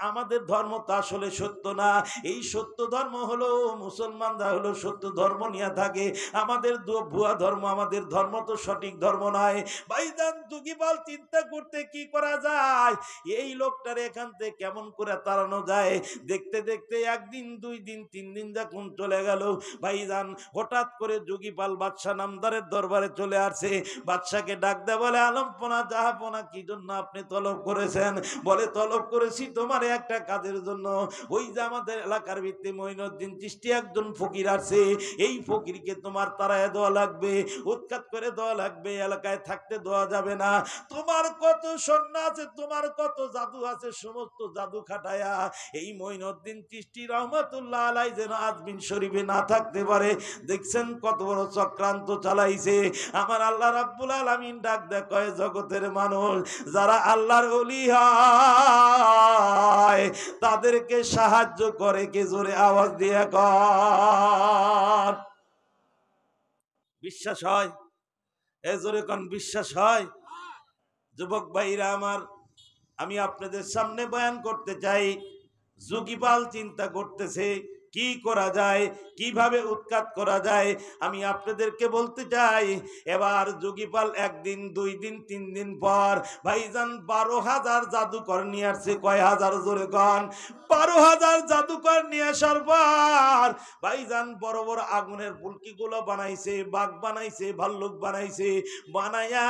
আমাদের ধর্ম তো আসলে সত্য না। এই সত্য ধর্ম হলো মুসলমানরা হলো সত্য ধর্ম নিয়ে থাকে, আমাদের ভুয়া ধর্ম, আমাদের ধর্ম তো সঠিক ধর্ম নয়। ভাইজান যুগীপাল চিন্তা করতে কি করা যায়, এই লোকটার এখান থেকে কেমন করে তাড়ানো যায়। দেখতে দেখতে 1 দিন 2 দিন 3 দিন যখন চলে গেল, ভাইজান হঠাৎ করে যুগীপাল বাদশা নামদারের দরবারে চলে আসে। বাদশাকে ডাক দেয়, বলে আলমপনা জাহাপনা, কি জন্য আপনি তলব করেছেন? বলে তলব করেছি তোমার একটা কাজের জন্য। ওই যে আমাদের এলাকার ভিত্তি মঈনুদ্দিন চিশতি একজন ফকির আছে, এই ফকিরকে তোমার তাড়ায় দেওয়া লাগবে, উৎখাত করে দেওয়া লাগবে, এলাকায় থাকতে দেওয়া যাবে না। তোমার কত স্বর্ণ আছে, তোমার কত জাদু আছে, সমস্ত জাদু খাটায়া এই মঈনুদ্দিন চিশতি রহমাতুল্লাহ আলাইহি যেন আজমিন শরীফে না থাকতে পারে। দেখছেন কত বড় চক্রান্ত চালাইছে। আমার আল্লাহ রাব্বুল আলামিন ডাক দেয়, কয় জগতের মানুষ, যারা আল্লাহর ওলি হয় তাদেরকে সাহায্য করে কে? জোরে আওয়াজ দিয়ে কর। বিশ্বাস হয়? এ জোরে কোন বিশ্বাস হয়? যুবক ভাইরা আমার, আমি আপনাদের সামনে বয়ান করতে চাই, যুগীপাল চিন্তা করতেছে কি করা যায়, কিভাবে উৎখাত করা যায়। আমি আপনাদেরকে বলতে চাই, এবার যুগীপাল 1 দিন 2 দিন 3 দিন পর ভাইজান 12,000 জাদুকর নিয়ে আসছে। কয় হাজার? জোরে কন। 12,000 জাদুকর নিয়ে আসার পর ভাইজান বড় বড় আগুনের ফুলকি গুলো বানাইছে, বাঘ বানাইছে, ভাল্লুক বানাইছে, বানাইয়া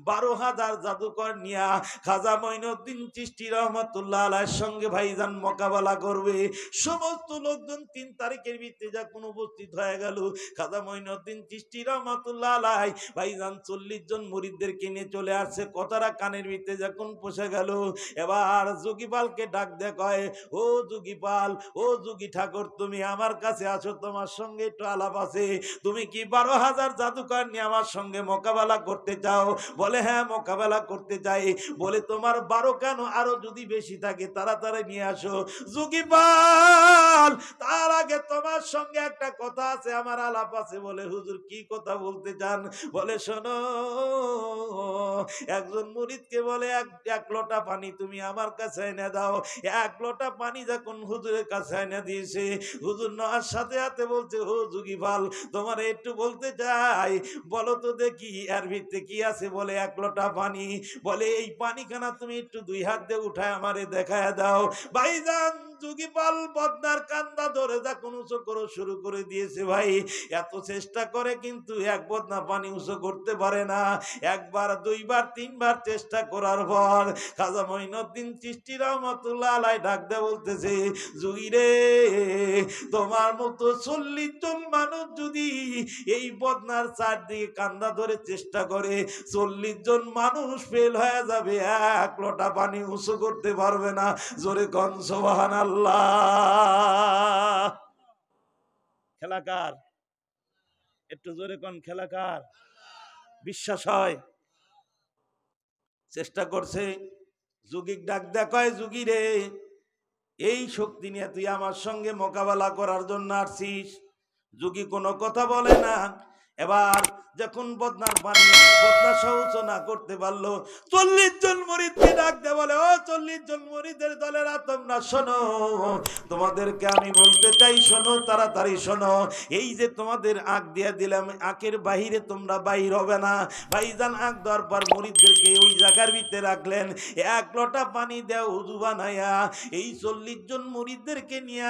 12,000 জাদুকর নিয়া খাজা মঈনুদ্দিন চিশতি রহমাতুল্লাহ আলাইহির সঙ্গে ভাইজান মোকাবেলা করবে। সমস্ত লোকজন 3 তারিখের ভিতরে যখন উপস্থিত হয়ে গেল, খাজা মঈনুদ্দিন চিশতি রহমাতুল্লাহ আলাইহি ভাইজান 40 জন মুরিদদেরকে নিয়ে চলে আসছে। কথাটা কানের ভিতরে যখন পৌঁছে গেল, এবার যুগীপালকে ডাক দেয়, কয় ও যুগীপাল, ও যুগী ঠাকুর, তুমি আমার কাছে আছো, তোমার সঙ্গে একটু আলাপ আছে। তুমি কি 12,000 জাদুকর নিয়ে আমার সঙ্গে মোকাবেলা করতে চাও? বলে হ্যাঁ, মোকাবেলা করতে চাই। বলে তোমার 12 কেন, আরো যদি বেশি থাকে তাড়াতাড়ি নিয়ে আসো। যুগীপাল, তার আগে তোমার সঙ্গে একটা কথা আছে, আমার আলাপ আছে। বলে হুজুর কি কথা বলতে চান? বলে শোনো, একজন মুরিদকে বলে এক লোটা পানি তুমি আমার কাছে এনে দাও। 1 লোটা পানি যখন হুজুরের কাছে এনে দিয়েছে, হুজুর নেওয়ার সাথে সাথে বলছে, ও যুগীপাল, তোমার একটু বলতে চাই, বলো তো দেখি এর ভিতরে কি আছে। বলে 1 লোটা পানি। বলে এই পানিখানা তুমি একটু 2 হাত দিয়ে উঠায় আমারে দেখায় দাও। ভাইজান যুগীপাল বদনার কান্দা ধরে যখন উঁচু করে শুরু করে দিয়েছে, ভাই এত চেষ্টা করে কিন্তু 1 বদনা পানি উঁচু করতে পারে না। 1 বার 2 বার 3 বার চেষ্টা করার পর খাজা মঈনুদ্দিন চিশতি রহমাতুল্লাহ আলাইহি ডাক দিয়ে বলতেছে, যুগী রে, তোমার মতো 40 জন মানুষ যদি এই বদনার চারদিকে কান্দা ধরে চেষ্টা করে, 40 জন মানুষ ফেল হয়ে যাবে, 1 লোটা পানি উঁচু করতে পারবে না। জোরে কোন সুবহানাল্লাহ। খেলাকার, একটু জোরে কোন খেলাকার। বিশ্বাস হয়? চেষ্টা করছে। যুগীক ডাক দেয়, কয় যুগী রে, এই শক্তি নিয়ে তুই আমার সঙ্গে মোকাবেলা করার জন্য আসছিস। যোগী কোনো কথা বলে না। এবার যখন বদনার পানি বদনা সহ্য না করতে পারলো, 40 জন মুরিদকে ডাক দে, বলে ও 40 জন মুরিদের দলেরা তোমরা শোনো, তোমাদেরকে আমি বলতে চাই, শোনো, তাড়াতাড়ি শোনো। এই যে তোমাদের আঁক দিয়ে দিলাম, আঁকের বাহিরে তোমরা বাহির হবে না। ভাইজান আঁক দেওয়ার পর মুরিদদেরকে ওই জায়গার ভিতরে রাখলেন। এক লোটা পানি দেও উযু বানায়া এই 40 জন মুরিদদেরকে নিয়ে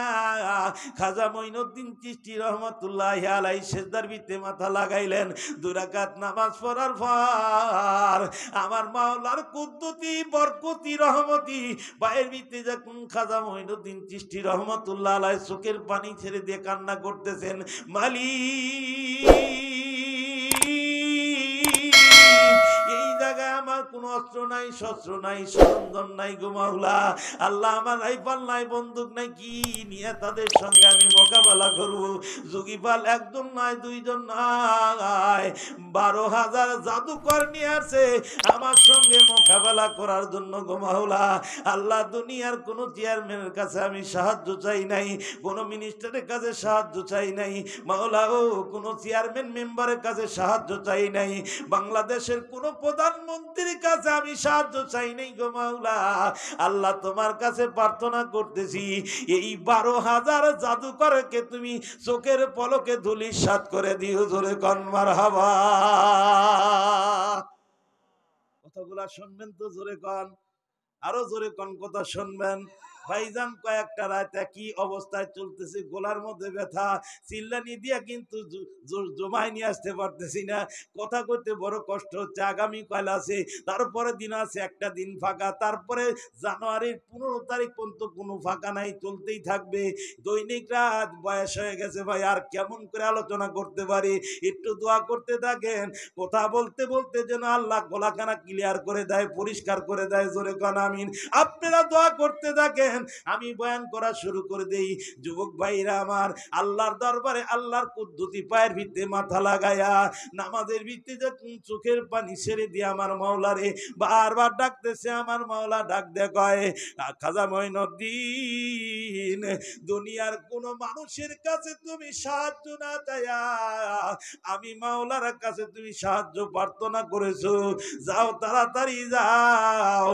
খাজা মঈনুদ্দিন চিশতি রহমাতুল্লাহি আলাইহি সিজদার ভিতরে মাথা লাগাইলেন। 2 রাকাত নামাজ পড়ার পর আমার মাওলার কুদ্দুতি বরকতি রহমতি পায়ের ভিতরে যখন খাজা মঈনুদ্দিন চিশতি রহমাতুল্লাহি আলাইহি চোখের পানি ছেড়ে দিয়ে কান্না করতেছেন, মালিক, এই জায়গায় আমার কোনো অস্ত্র নাই, শস্ত্র নাই, সরঞ্জাম নাই গো মাওলা। আল্লাহ, আমার রাইফেল নাই, বন্দুক নাই, কি নিয়ে তাদের সঙ্গে আমি মোকাবেলা করব? যোগীপাল একজন নয়, দুইজন নয়, 12,000 জাদুকর নিয়ে আসে আমার সঙ্গে মোকাবেলা করার জন্য গো মাওলা। আল্লাহ, দুনিয়ার কোন চেয়ারম্যানের কাছে আমি সাহায্য চাই নাই, কোন মিনিস্টারের কাছে সাহায্য চাই নাই মাওলা, ও কোন চেয়ারম্যান মেম্বারের কাছে সাহায্য চাই নাই, বাংলাদেশের কোন প্রধানমন্ত্রীর কাছে আমি সাহায্য চাই নাই গো মাওলা। আল্লাহ, তোমার কাছে প্রার্থনা করতেছি, এই 12,000 জাদুকরকে তুমি চোখের পলকে ধূলিসাৎ করে দিও। জোরে কন মারহাবা। কথাগুলা শুনবেন তো? জোরে কন, আরো জোরে কন, কথা শুনবেন। ভাইজান কয়েকটা রাত একই অবস্থায় চলতেছে, গোলার মধ্যে ব্যথা, চিল্লানি দিয়া কিন্তু জমায় নিয়ে আসতে পারতেছি না, কথা করতে বড় কষ্ট হচ্ছে। আগামী কাল আছে, তারপরে দিন আছে, একটা দিন ফাঁকা, তারপরে জানুয়ারির 15 তারিখ পর্যন্ত কোনো ফাঁকা নাই, চলতেই থাকবে। দৈনিক রাত বয়স হয়ে গেছে ভাই, আর কেমন করে আলোচনা করতে পারি? একটু দোয়া করতে থাকেন, কথা বলতে বলতে যেন আল্লাহ গলাখানা ক্লিয়ার করে দেয়, পরিষ্কার করে দেয়। জোরে কান আমিন। আপনারা দোয়া করতে থাকেন, আমি বয়ান করা শুরু করে দেই। যুবক ভাইরা আমার, আল্লাহর দরবারে আল্লাহর কুদ্দুতি পায়ের ভিতরে মাথা লাগায়া নামাজের ভিতরে যখন চোখের পানি ছেড়ে দিয়ে আমার মাওলারে বারবার ডাকতেছে, আমার মাওলা ডাক দেয়, খাজা মঈনুদ্দিন, দুনিয়ার কোন মানুষের কাছে তুমি সাহায্য না চাইয়া আমি মাওলার কাছে তুমি সাহায্য প্রার্থনা করেছো, যাও, তাড়াতাড়ি যাও।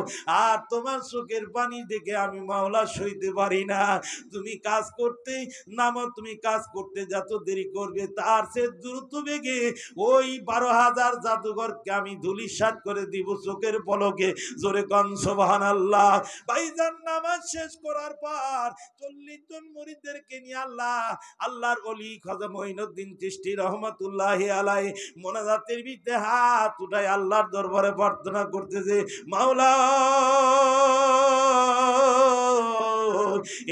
আর তোমার চোখের পানি দেখে আমি মাওলা সইতে পারি না। তুমি কাজ করতে নামো, তুমি কাজ করতে যত দেরি করবে তার সে দ্রুত বেগে ওই 12,000 জাদুঘরকে আমি ধূলিসাৎ করে দিব চোখের পলকে। জোরে কন সুবহানাল্লাহ। ভাইজান নামাজ শেষ করার পর 40 জন মুরিদদেরকে নিয়ে আল্লাহর ওলি খাজা মঈনুদ্দিন চিশতি রহমাতুল্লাহি আলাইহি মোনাজাতের ভিতরে হাত উঠায় আল্লাহর দরবারে প্রার্থনা করতেছে, মাওলা,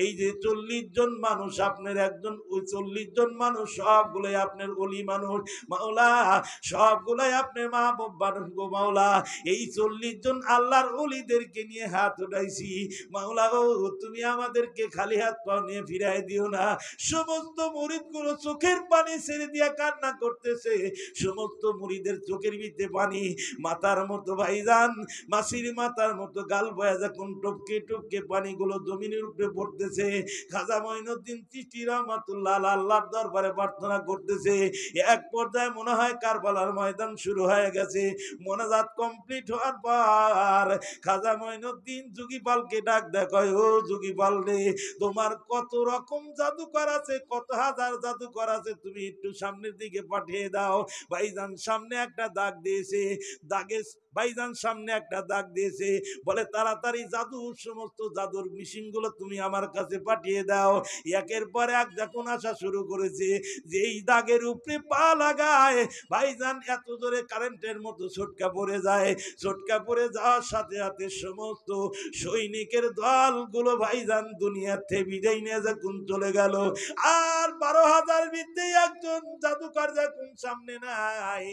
এই যে 40 জন মানুষ আপনার একজন, ওই 40 জন মানুষ সবগুলোই আপনার ওলি মানুষ মাওলা, সবগুলাই আপনার মাহবুব মানুষ গো মাওলা। এই 40 জন আল্লাহর ওলিদেরকে নিয়ে হাত উঠাইছি মাওলা গো, তুমি আমাদেরকে খালি হাত পাও নিয়ে ফিরাই দিও না। সমস্ত মুরিদগুলো চোখের পানি ছেড়ে দিয়া কান্না করতেছে, সমস্ত মুরিদের চোখের ভিতরে পানি, মাথার মতো ভাইজান মাসির মাথার মতো গাল বয়া যখন টপকে টপকে পানিগুলো জমিনের উপরে পড়তেছে, খাজা মঈনুদ্দিন চিশতি রহমাতুল্লাহ আল্লাহর দরবারে প্রার্থনা করতেছে। এক পর্যায়ে মনে হয় কারবালার ময়দান শুরু হয়ে গেছে। মোনাজাত কমপ্লিট হওয়ার পর খাজা মঈনুদ্দিন যোগীপালকে ডাক দেখায়, ও যোগীপাল রে, তোমার কত রকম জাদুকর আছে, কত হাজার জাদুকর আছে, তুমি একটু সামনের দিকে পাঠিয়ে দাও। ভাইজান সামনে একটা দাগ দিয়েছে, দাগে ভাইজান সামনে একটা দাগ দিয়েছে, বলে তাড়াতাড়ি জাদুর সমস্ত জাদুর মেশিন গুলো তুমি আমার কাছে পাঠিয়ে দাও। একের পর এক যখন আসা শুরু করেছে, যেই দাগের উপরে পা লাগায় ভাইজান এত জোরে কারেন্টের মতো ছটকা পড়ে যায়, ছটকা পড়ে যাওয়ার সাথে সাথে সমস্ত সৈনিকের দলগুলো ভাইজান দুনিয়ার থেকে বিদায় নিয়ে যখন চলে গেল, আর 12,000 বিদ্যে একজন জাদুকর যখন সামনে নাই,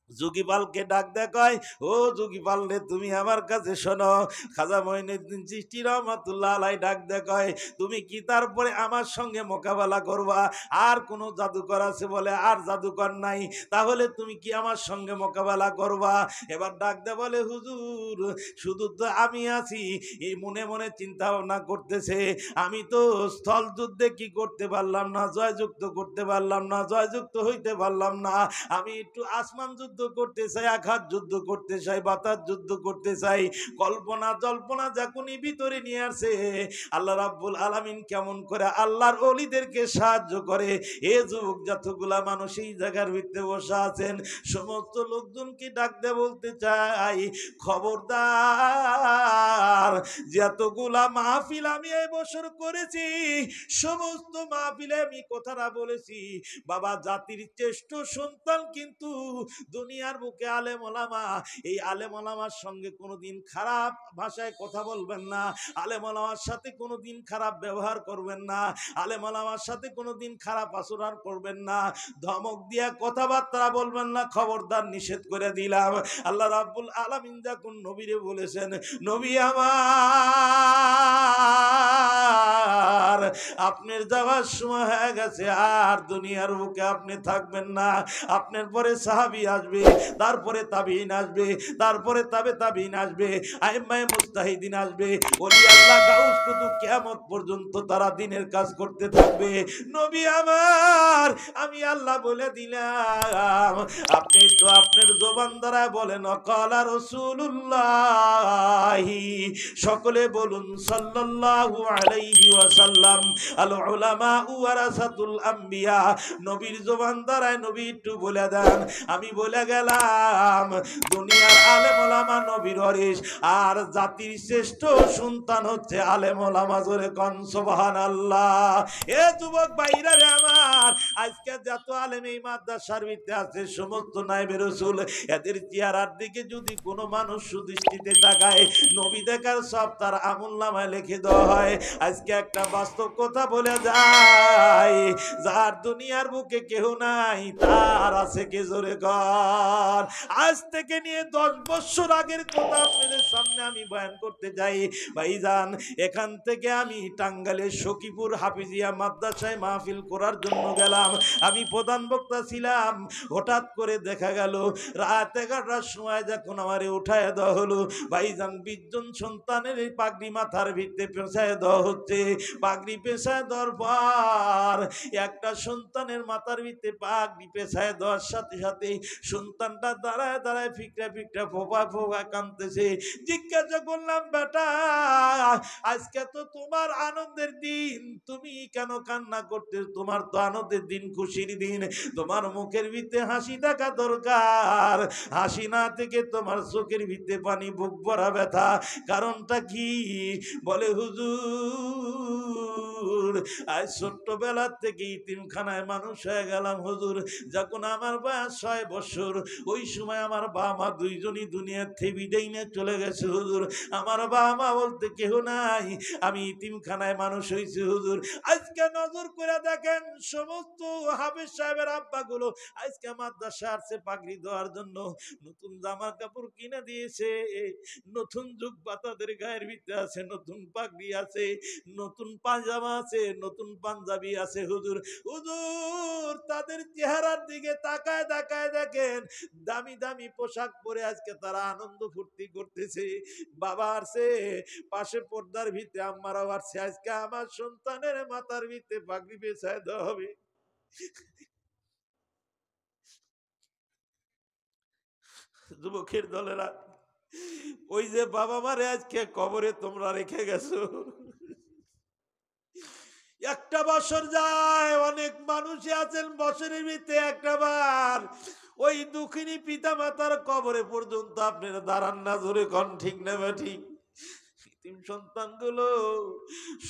যোগীপালকে ডাক দেখায়, ও যোগীপাল রে, তুমি আমার কাছে শোনো। খাজা মঈনুদ্দিন চিশতি রহমাতুল্লাহ আলাইহি ডাক দেখায়, তুমি কি তারপরে আমার সঙ্গে মোকাবেলা করবা? আর কোন জাদুকর আছে বলে? আর জাদুকর নাই, তাহলে তুমি কি আমার সঙ্গে মোকাবেলা করবা? এবার ডাক দে বলে, হুজুর শুধু তো আমি আছি। এই মনে মনে চিন্তা ভাবনা করতেছে, আমি তো স্থল যুদ্ধে কি করতে পারলাম না, জয়যুক্ত করতে পারলাম না, জয়যুক্ত হইতে পারলাম না। আমি একটু আসমান যুদ্ধ করতে চাই, আঘাত যুদ্ধ করতে চাই, বাতাস যুদ্ধ করতে চাই। কল্পনা জল্পনা যখনই ভিতরে নিয়ে আসে, আল্লাহ রাব্বুল আলামিন কেমন করে আল্লাহর ওলিদেরকে সাহায্য করে। এ যুবক যতগুলা মানুষ এই জায়গার ভিতরে বসে আছেন, সমস্ত লোকজনকে ডাক দিয়ে বলতে চাই, খবরদার, যতগুলা মাহফিল আমি এই বছর করেছি, সমস্ত মাহফিলে আমি কথাটা বলেছি, বাবা জাতির শ্রেষ্ঠ সন্তান কিন্তু দুনিয়ার বুকে আলেম ওলামা। এই আলেম ওলামার সঙ্গে কোনোদিন খারাপ ভাষায় কথা বলবেন না, আলেম ওলামার সাথে কোনোদিন খারাপ ব্যবহার করবেন না, আলেম ওলামার সাথে কোনোদিন খারাপ আচরণ করবেন না, ধমক দিয়া কথাবার্তা বলবেন না, খবরদার নিষেধ করে দিলাম। আল্লাহ রাব্বুল আলামিন যখন নবীরে বলেছেন, নবী আমার, আপনার যাওয়ার সময় হয়ে গেছে, আর দুনিয়ার বুকে আপনি থাকবেন না, আপনার পরে সাহাবী আসবে, তারপরে তাবিঈন আসবে, তারপরে তাবিঈন আসবে, আইম্মায়ে মুজতাহিদিন আসবে, ওলি আল্লাহ গাউস কুতুব, কিয়ামত পর্যন্ত তারা দ্বীনের কাজ করতে থাকবে। নবী আমার, আমি আল্লাহ বলে দিলাম, আপনি তো আপনার জবান দ্বারা বলেন ক্বালা রাসূলুল্লাহি, সকলে বলুন সাল্লাল্লাহু আলাইহি ওয়াসাল্লাম। আল উলামা ওয়ারাসাতুল আম্বিয়া, নবীর জবান দ্বারায় নবী একটু বলে দেন, আমি বলে গেলাম, দুনিয়ার আলেম ওলামা নবীর ওয়ারিস, আর জাতির শ্রেষ্ঠ সন্তান হচ্ছে আলেম ওলামা। জোরে কোন সুবহানাল্লাহ। এ যুবক ভাইরা রে আমার, আজকে যত আলেম এই মাদ্রাসার ভিতরে আছে, সমস্ত নায়েবে রাসূল, এদের চেহারার দিকে যদি কোনো মানুষ সুদৃষ্টিতে তাকায়, নবী দেখার সব তার আমলনামায় লিখে দেওয়া হয়। আজকে একটা বাস্তব কথা বলে যায়, যার দুনিয়ার বুকে কেউ নাই, তার আছে কে? জোরে কর। আজ থেকে নিয়ে 10 বছর আগের কথা আপনাদের সামনে আমি বয়ান করতে যাই ভাইজান। এখান থেকে আমি টাঙ্গাইলের সখীপুর হাফিজিয়া মাদ্রাসায় মাহফিল করার জন্য গেলাম। আমি প্রধান বক্তা ছিলাম। হঠাৎ করে দেখা গেল রাত 11টার সময় যখন আমারে উঠায় দেওয়া হলো, ভাইজান 20 জন সন্তানের এই পাগড়ি মাথার ভিতরে পেঁচায় দেওয়া হচ্ছে। পাগড়ি পেঁচায় দেওয়ার পর একটা সন্তানের মাথার ভিতরে পাগড়ি পেঁচায় দেওয়ার সাথে সাথে সন্তানটা দাঁড়ায় দাঁড়ায় ফিকরা ফিকরা ফোপা ফোপা কাঁদতেছে। জিজ্ঞাসা করলাম, বেটা আজকে তো তোমার আনন্দের দিন, তুমি কেন কান্না করতে? তোমার তো আনন্দের দিন, খুশির দিন, তোমার মুখের ভিতরে হাসি থাকা দরকার, হাসি না থেকে তোমার চোখের ভিতরে পানি, বুক ভরা ব্যথা। কারণটা কি? বলে, হুজুর আজ ছোট্টবেলার থেকে ইতিমখানায় মানুষ হয়ে গেলাম হুজুর। যখন আমার বয়স 6 বছর, ওই সময় আমার বাবা মা দুইজনই দুনিয়ার থেকে বিদায় নিয়ে চলে গেছে হুজুর। আমার বাবা মা বলতে কেউ নাই, আমি ইতিমখানায় মানুষ হয়েছি হুজুর। আজকে নজর করে দেখেন, সমস্ত হাফেজ সাহেবের আব্বাগুলো আজকে মাদ্রাসা আসছে পাগড়ি দেওয়ার জন্য, নতুন জামা কাপড় কিনে দিয়েছে, নতুন যুগ পাতাদের গায়ের ভিতরে আছে, নতুন পাগড়ি আছে, নতুন পায়জামা আছে, নতুন পাঞ্জাবি আছে হুজুর। হুজুর তাদের চেহারার দিকে তাকায় তাকায় দেখেন, দামি দামি পোশাক পরে আজকে তারা আনন্দ ফুর্তি করতেছে। বাবা আসছে পাশে পর্দার ভিতরে, আম্মারাও আসছে, আজকে আমার সন্তানের মাথার ভিতরে পাগড়ি পেঁচায় দেওয়া হবে। যুবকের দলেরা, ওই যে বাবা মারে আজকে কবরে তোমরা রেখে গেছো, একটা বছর যায়, অনেক মানুষই আছেন বছরের ভিতরে একটা বার ওই দুঃখিনী পিতা মাতার কবরে পর্যন্ত আপনারা দাঁড়ান না। জোরে কোন ঠিক নেবে ঠিক? ইতিম সন্তানগুলো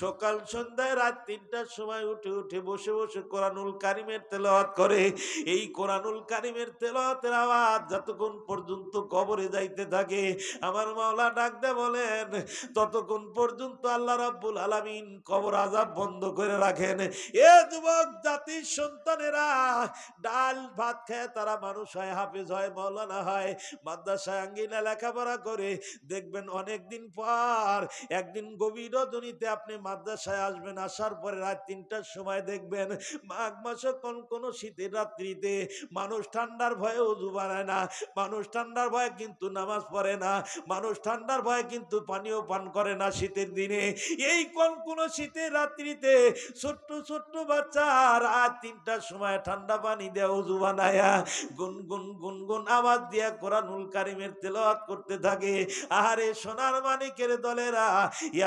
সকাল সন্ধ্যায় রাত ৩টার সময় উঠে উঠে বসে বসে কোরআনুল কারিমের তেলাওয়াত করে। এই কোরআনুল কারিমের তেলাওয়াতের আওয়াজ যতক্ষণ পর্যন্ত কবরে যাইতে থাকে, আমার মাওলা ডাক দে বলেন ততক্ষণ পর্যন্ত আল্লাহ রাব্বুল আলামিন কবর আযাব বন্ধ করে রাখেন। এ যুবক জাতির সন্তানেরা, ডাল ভাত খেয়ে তারা মানুষ হয়, হাফেজ হয়, মাওলানা হয়, মাদ্রাসায় আঙ্গিনা লেখাপড়া করে। দেখবেন অনেকদিন পর একদিন গভীর রজনীতে আপনি মাদ্রাসায় আসবেন, আসার পরে রাত ৩টার সময় দেখবেন মাঘ মাসে কোন শীতের রাত্রিতে মানুষ ঠান্ডার ভয়ে ওযু বানায় না, মানুষ ঠান্ডার ভয়ে কিন্তু নামাজ পড়ে না, মানুষ ঠান্ডার ভয়ে কিন্তু পানীয় পান করে না শীতের দিনে। এই কোন শীতের রাত্রিতে ছোট্ট ছোট্ট বাচ্চা রাত ৩টার সময় ঠান্ডা পানি দিয়ে ওযু বানায়া গুনগুন গুনগুন আওয়াজ দিয়া কোরআনুল কারিমের তেলাওয়াত করতে থাকে। আহারে সোনার মানিকের দলেরা,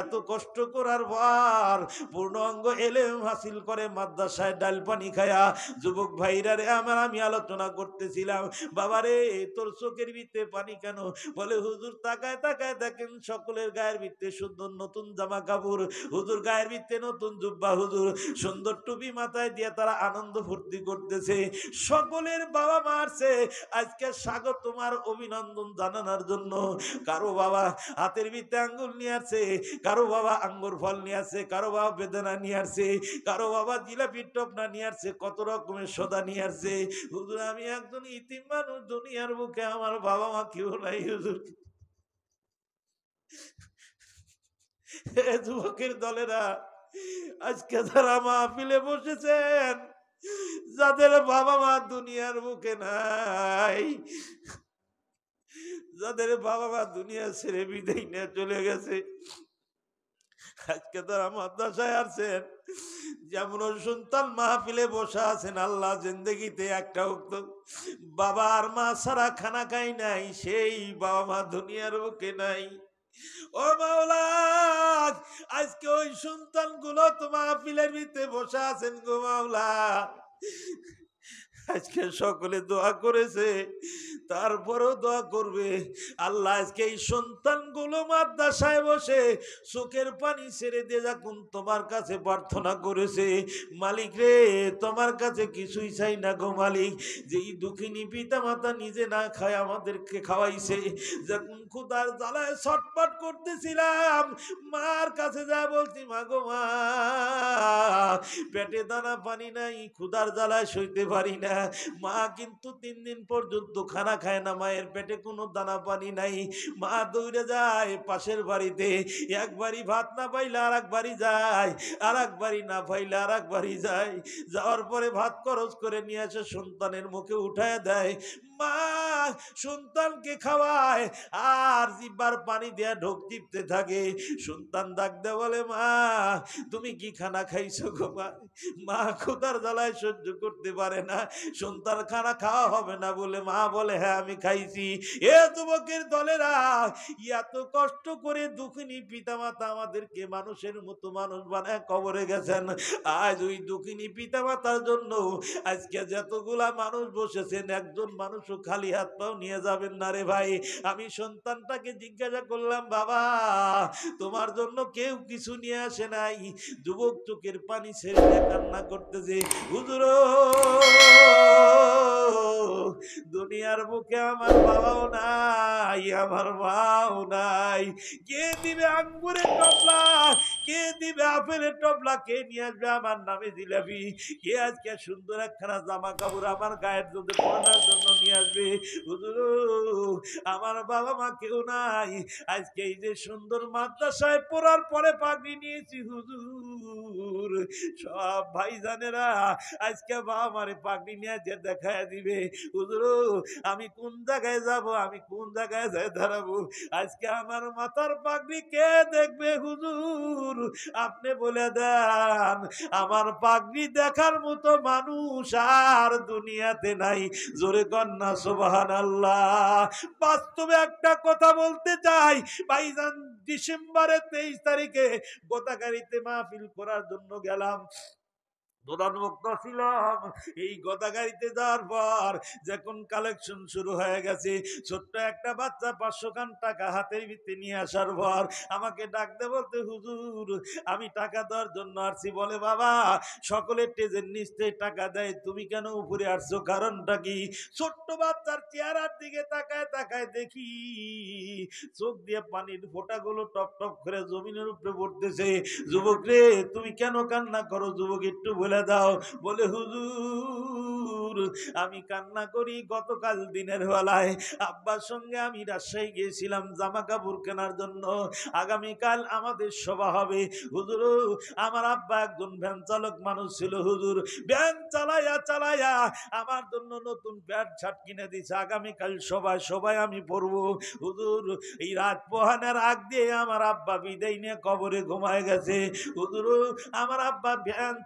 এত কষ্ট করার পর পূর্ণ অঙ্গ এলেম হাসিল করে মাদ্রাসায় ডাল পানি খায়া। যুবক ভাইরা রে আমার, আমি আলোচনা করতেছিলাম, বাবারে তোর চোখের ভিতরে পানি কেন? বলে হুজুর তাকায় তাকায় দেখেন সকলের গায়ের ভিতরে সুন্দর নতুন জামা কাপড়, হুজুর গায়ের ভিতরে নতুন জুব্বা, হুজুর সুন্দর টুপি মাথায় দিয়ে তারা আনন্দ ফুর্তি করতেছে। সকলের বাবা মা আসছে আজকে স্বাগত তোমার অভিনন্দন জানানোর জন্য। কারো বাবা হাতের ভিতরে আঙ্গুর নিয়ে আসছে, কারো বাবা আঙ্গুর ফল নিয়ে আসছে, কারো বাবা বেদানা নিয়ে আসছে, কারো বাবা জিলাপির টপনা নিয়ে আসছে, কত রকমের সোদা নিয়ে আসছে। হুজুর আমি একজন ইতিম মানুষ, দুনিয়ার বুকে আমার বাবা মা কেউ নাই হুজুর। যুবকের দলেরা, আজকে যারা মাহফিলে বসেছেন, যাদের বাবা মা দুনিয়ার বুকে নাই, যাদের বাবা মা দুনিয়া ছেড়ে বিদায় নিয়ে চলে গেছে, আজকে তারা মাদ্রাসায় আসছেন, যেমন সন্তান মাহফিলে বসা আছেন, আল্লাহ জিন্দেগিতে একটা উক্ত বাবা আর মা ছাড়া খানা খাই নাই, সেই বাবা মা দুনিয়ার বুকে নাই। ও মাওলা, আজকে ওই সন্তানগুলো তো মাহফিলের ভিতরে বসা আছেন গো মাওলা। আজকে সকলে দোয়া করেছে, তারপরেও দোয়া করবে। আল্লাহ আজকে এই সন্তানগুলো মাদ্রাসায় বসে চোখের পানি ছেড়ে দিয়ে যখন তোমার কাছে প্রার্থনা করেছে, মালিক রে তোমার কাছে কিছুই চাই না গো মালিক, যেই দুঃখিনী পিতা মাতা নিজে না খায় আমাদেরকে খাওয়াইছে, যখন ক্ষুধার জ্বালায় ছটফট করতেছিলাম, মার কাছে যা বলছি, মা গো মা পেটে দানা পানি নাই, ক্ষুধার জ্বালায় সইতে পারি না। মা কিন্তু ৩ দিন পর্যন্ত খানা খায় না, মায়ের পেটে কোনো দানা পানি নাই। মা দৌড়ে যায় পাশের বাড়িতে, একবারই ভাত না পাইলে আর একবারই যায়, আর একবারই না পাইলে আর একবারই যায়। যাওয়ার পরে ভাত খরচ করে নিয়ে আসে সন্তানের মুখে উঠায় দেয়। মা সন্তানকে খাওয়ায় আর জিব্বার পানি দিয়ে ঢোক টিপতে থাকে। সন্তান ডাক দে বলে, মা তুমি কি খানা খাইছো গো মা? মা ক্ষুধার জ্বালায় সহ্য করতে পারে না, সন্তান খানা খাওয়া হবে না বলে মা বলে, হ্যাঁ আমি খাইছি। এ যুবকের দলেরা, এত কষ্ট করে দুঃখিনী পিতামাতা আমাদেরকে মানুষের মতো মানুষ বানায় কবরে গেছেন। আজ ওই দুঃখিনী পিতামাতার জন্য আজকে যতগুলা মানুষ বসেছেন, একজন মানুষও খালি হাত পাও নিয়ে যাবেন না রে ভাই। আমি সন্তানটাকে জিজ্ঞাসা করলাম, বাবা তোমার জন্য কেউ কিছু নিয়ে আসে নাই? যুবক চোখের পানি ছেড়ে কান্না করতেছে, হুজুর দুনিয়ার বুকে আমার বাবাও নাই, আমার মাও নাই, কে দিবে আঙ্গুরের টপলা, কে দিবে আপেলের টপলা, কে নিয়ে আসবে আমার নামে জিলাপি, কে আজকে সুন্দর একখানা জামা কাপড় আমার গায়ের জন্য পরানোর জন্য নিয়ে আসবে? হুজুর আমার বাবা মা কেউ নাই। আজকে এই যে সুন্দর মাদ্রাসায় পড়ার পরে পাগড়ি নিয়েছি হুজুর, সব ভাইজানেরা আজকে বাবা মারে পাগড়ি নিয়ে যে দেখায় দিবে, হুজুর আমি কোন জায়গায় যাব, আমি কোন জায়গায় যাই দাঁড়াবো, আজকে আমার মাথার পাগড়ি কে দেখবে হুজুর? আপনি বলে দেন, আমার পাগড়ি দেখার মতো মানুষ আর দুনিয়াতে নাই। জোরে কন্যা সুবহানাল্লাহ। বাস্তবে একটা কথা বলতে চাই ভাইজান, ডিসেম্বরের 23 তারিখে গোদাগাড়িতে মাহফিল করার জন্য গেলাম। প্রধানমুক্ত ছিলাম। এই গদাগাড়িতে যাওয়ার পর যখন কালেকশন শুরু হয়ে গেছে, ছোট্ট একটা বাচ্চা 500 খান টাকা হাতের ভিতরে নিয়ে আসার পর আমাকে ডাকতে বলতে, হুজুর আমি টাকা দেওয়ার জন্য আসছি। বলে বাবা, সকলের টেজের নিচে টাকা দেয়, তুমি কেন উপরে আসছো, কারণটা কি? ছোট্ট বাচ্চার চেহারার দিকে তাকায় তাকায় দেখি চোখ দিয়ে পানির ফোঁটাগুলো টপ টপ করে জমিনের উপরে পড়তেছে। যুবক রে, তুমি কেন কান্না করো? যুবক একটু বলে দাও। বলে হুজুর আমি কান্না করি, গতকাল দিনের বেলায় আব্বার সঙ্গে আমি রাজশাহী গিয়েছিলাম জামা কাপড় কেনার জন্য। আগামীকাল আমাদের সভা হবে। হুজুর আমার আব্বা একজন ভ্যান চালক মানুষ ছিল। হুজুর ভ্যান চালাইয়া চালাইয়া আমার জন্য নতুন প্যান্ট শার্ট কিনে দিছে। আগামীকাল সবাই আমি পরবো। হুজুর এই রাত পোহানের আগ দিয়ে আমার আব্বা বিদায় নিয়ে কবরে ঘুমায় গেছে। হুজুর আমার আব্বা ভ্যান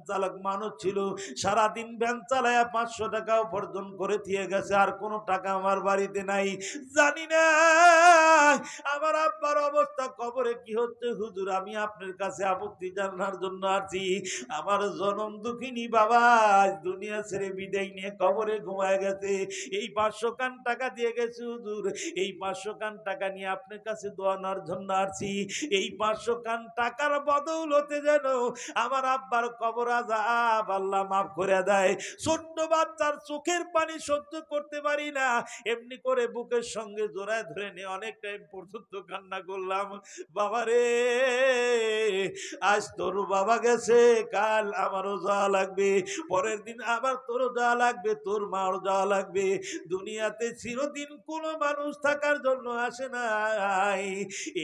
চালক মানুষ ছিল। সারাদিন ভ্যান চালায়া 500 টাকা উপার্জন করে দিয়ে গেছে, আর কোনো টাকা আমার বাড়িতে নাই। জানি না আমার আব্বার অবস্থা কবরে কি হচ্ছে। হুজুর আমি আপনার কাছে আপত্তি জানার জন্য আছি। আমার জনম দুঃখিনী বাবা দুনিয়া ছেড়ে বিদায় নিয়ে কবরে ঘুমায় গেছে। এই 500 খান টাকা দিয়ে গেছে হুজুর। এই 500 খান টাকা নিয়ে আপনার কাছে দোয়া নেওয়ার জন্য আসছি। এই 500 খান টাকার বদৌলতে যেন আমার আব্বার কবর আযাব আল্লাহ মাফ করে দেয়। ছোট্ট বাচ্চার চোখের পানি সহ্য করতে পারি না, এমনি করে বুকের সঙ্গে জড়ায় ধরে নিয়ে অনেক টাইম পর্যন্ত কান্না করলাম। বাবারে, আজ তোর বাবা গেছে, কাল আমারও যাওয়া লাগবে, পরের দিন আবার তোরও যাওয়া লাগবে, তোর মাও যাওয়া লাগবে। দুনিয়াতে চিরদিন কোনো মানুষ থাকার জন্য আসে নাই।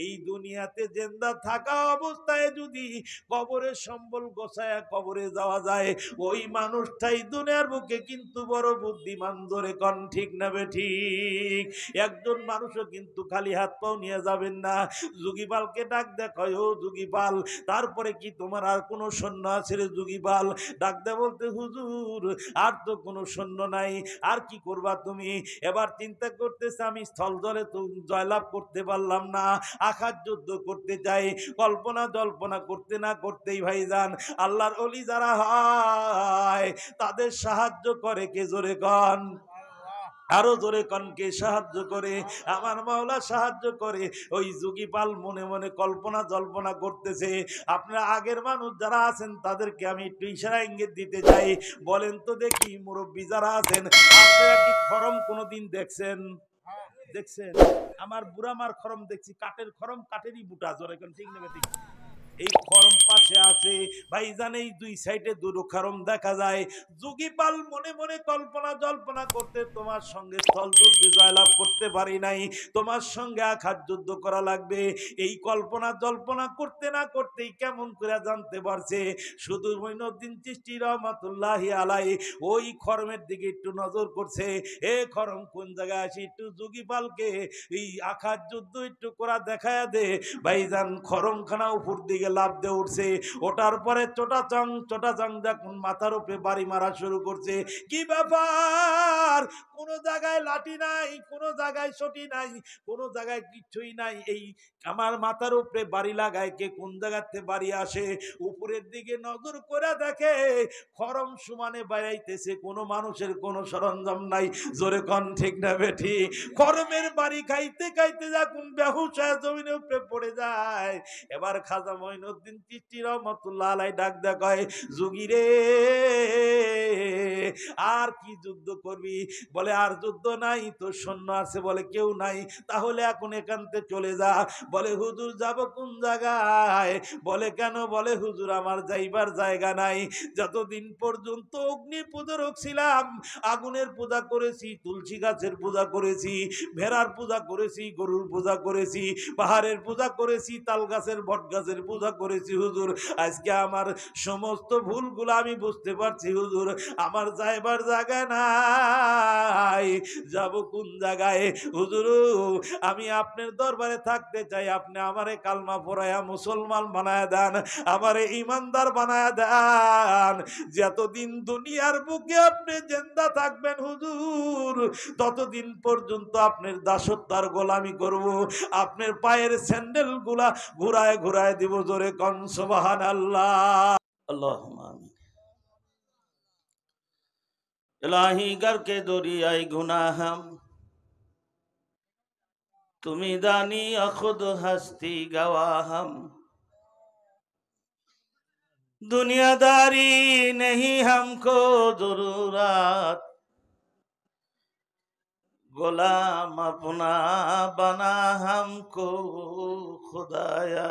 এই দুনিয়াতে জিন্দা থাকা অবস্থায় যদি কবরের সম্বল গোছায়া কবরে যাওয়া যায়, ওই মানুষটাই দুনিয়ার বুকে কিন্তু বড় বুদ্ধিমান। ধরে কন ঠিক না বেঠিক? একজন মানুষও কিন্তু খালি হাত পাও নিয়ে যাবেন না। যুগীপালকে ডাক দেখায়, ও যুগীপাল তারপরে কি তোমার আর কোনো সৈন্য আছে রে? যুগীপাল ডাক দে বলতে, হুজুর আর তো কোনো সৈন্য নাই, আর কি করবা তুমি? এবার চিন্তা করতেছে আমি স্থল জলে তো জয়লাভ করতে পারলাম না, আকাশ যুদ্ধ করতে চাই। কল্পনা জল্পনা করতে না করতেই ভাইজান আল্লাহর ওলি যারা হয় তাদের সাহায্য করে কে? জোরে কন, আরো জোরে কনকে সাহায্য করে? আমার মাওলা সাহায্য করে। ওই যুগীপাল মনে মনে কল্পনা জল্পনা করতেছে। আপনারা আগের মানুষ যারা আছেন তাদেরকে আমি একটু ইশারা ইঙ্গিত দিতে চাই। বলেন তো দেখি মুরব্বী যারা আছেন, আপনারা কি খরম কোনোদিন দেখছেন? দেখছেন? আমার বুড়া মার খরম দেখছি, কাঠের খরম, কাঠেরই বুটা। জোরে কোন ঠিক নেবে ঠিক? এই খরম পাশে আছে ভাইজান, এই দুই সাইডে দুটো খরম দেখা যায়। যুগীপাল মনে মনে কল্পনা জল্পনা করতে, তোমার সঙ্গে স্থল যুদ্ধে জয়লাভ করতে পারি নাই, তোমার সঙ্গে আঘাত যুদ্ধ করা লাগবে। এই কল্পনা জল্পনা করতে না করতেই কেমন করে জানতে পারছে শুধু মঈনুদ্দিন চিশতি রহমাতুল্লাহি আলাইহি ওই খরমের দিকে একটু নজর করছে। এ খরম কোন জায়গায় আসি, একটু যুগীপালকে এই আঘাত যুদ্ধ একটু করা দেখায় দে। ভাইজান খরমখানা উপর দিকে লাফ দিয়ে উঠছে। ওটার পরে চোটাচং যখন মাথার উপরে বাড়ি মারা শুরু করছে। কি ব্যাপার? কোন জায়গায় লাঠি নাই, কোন জায়গায় ছটি নাই, কোন জায়গায় কিচ্ছুই নাই। এই আমার মাথার উপরে বাড়ি লাগায় কে? কোন জায়গাতে বাড়ি আসে? উপরের দিকে নজর করে দেখে খরম সমানে বাইরাইতেছে, কোনো মানুষের কোনো সরঞ্জাম নাই। জোরে কন ঠিক না বেঠি? খরমের বাড়ি খাইতে খাইতে যখন বেহুশ হয়ে জমিনের উপরে পড়ে যায়, এবার খাজা মঈনুদ্দিন চিশতি রহমাতুল্লাহ আলাইহি ডাক দেখায়, যুগী রে আর কি যুদ্ধ করবি? বলে আর যুদ্ধ নাই, তোর সৈন্য আছে? বলে কেউ নাই। তাহলে এখন এখান থেকে চলে যা। বলে হুজুর যাব কোন জায়গায়? বলে কেন? বলে হুজুর আমার যাইবার জায়গা নাই। যতদিন পর্যন্ত অগ্নি পূজক ছিলাম, আগুনের পূজা করেছি, তুলসী গাছের পূজা করেছি, ভেড়ার পূজা করেছি, গরুর পূজা করেছি, পাহাড়ের পূজা করেছি, তাল গাছের বট গাছের পূজা করেছি। হুজুর আজকে আমার সমস্ত ভুলগুলো আমি বুঝতে পারছি। হুজুর আমার যাইবার জায়গা নাই, যাব কোন জায়গায়? হুজুর আমি আপনার দরবারে থাকতে চাই, আপনি আমারে কালমা পড়ায়া মুসলমান বানায় দেন, আমারে ইমানদার বানায় দেন। যতদিন দুনিয়ার বুকে আপনি জিন্দা থাকবেন হুজুর, ততদিন পর্যন্ত আপনার দাসত্ব আর গোলামি করব, আপনার পায়ের স্যান্ডেল গুলা ঘুরায় ঘুরায় দিব। জোরে কন সুবহানাল্লাহ। আল্লাহুম্মা আমিন। इलाही गर के दरियाए गुनाह हम तुम्ही दानी खुद हस्ती गवाह हम दुनियादारी नहीं हमको जरूरत गुलाम अपना बना हमको खुदाया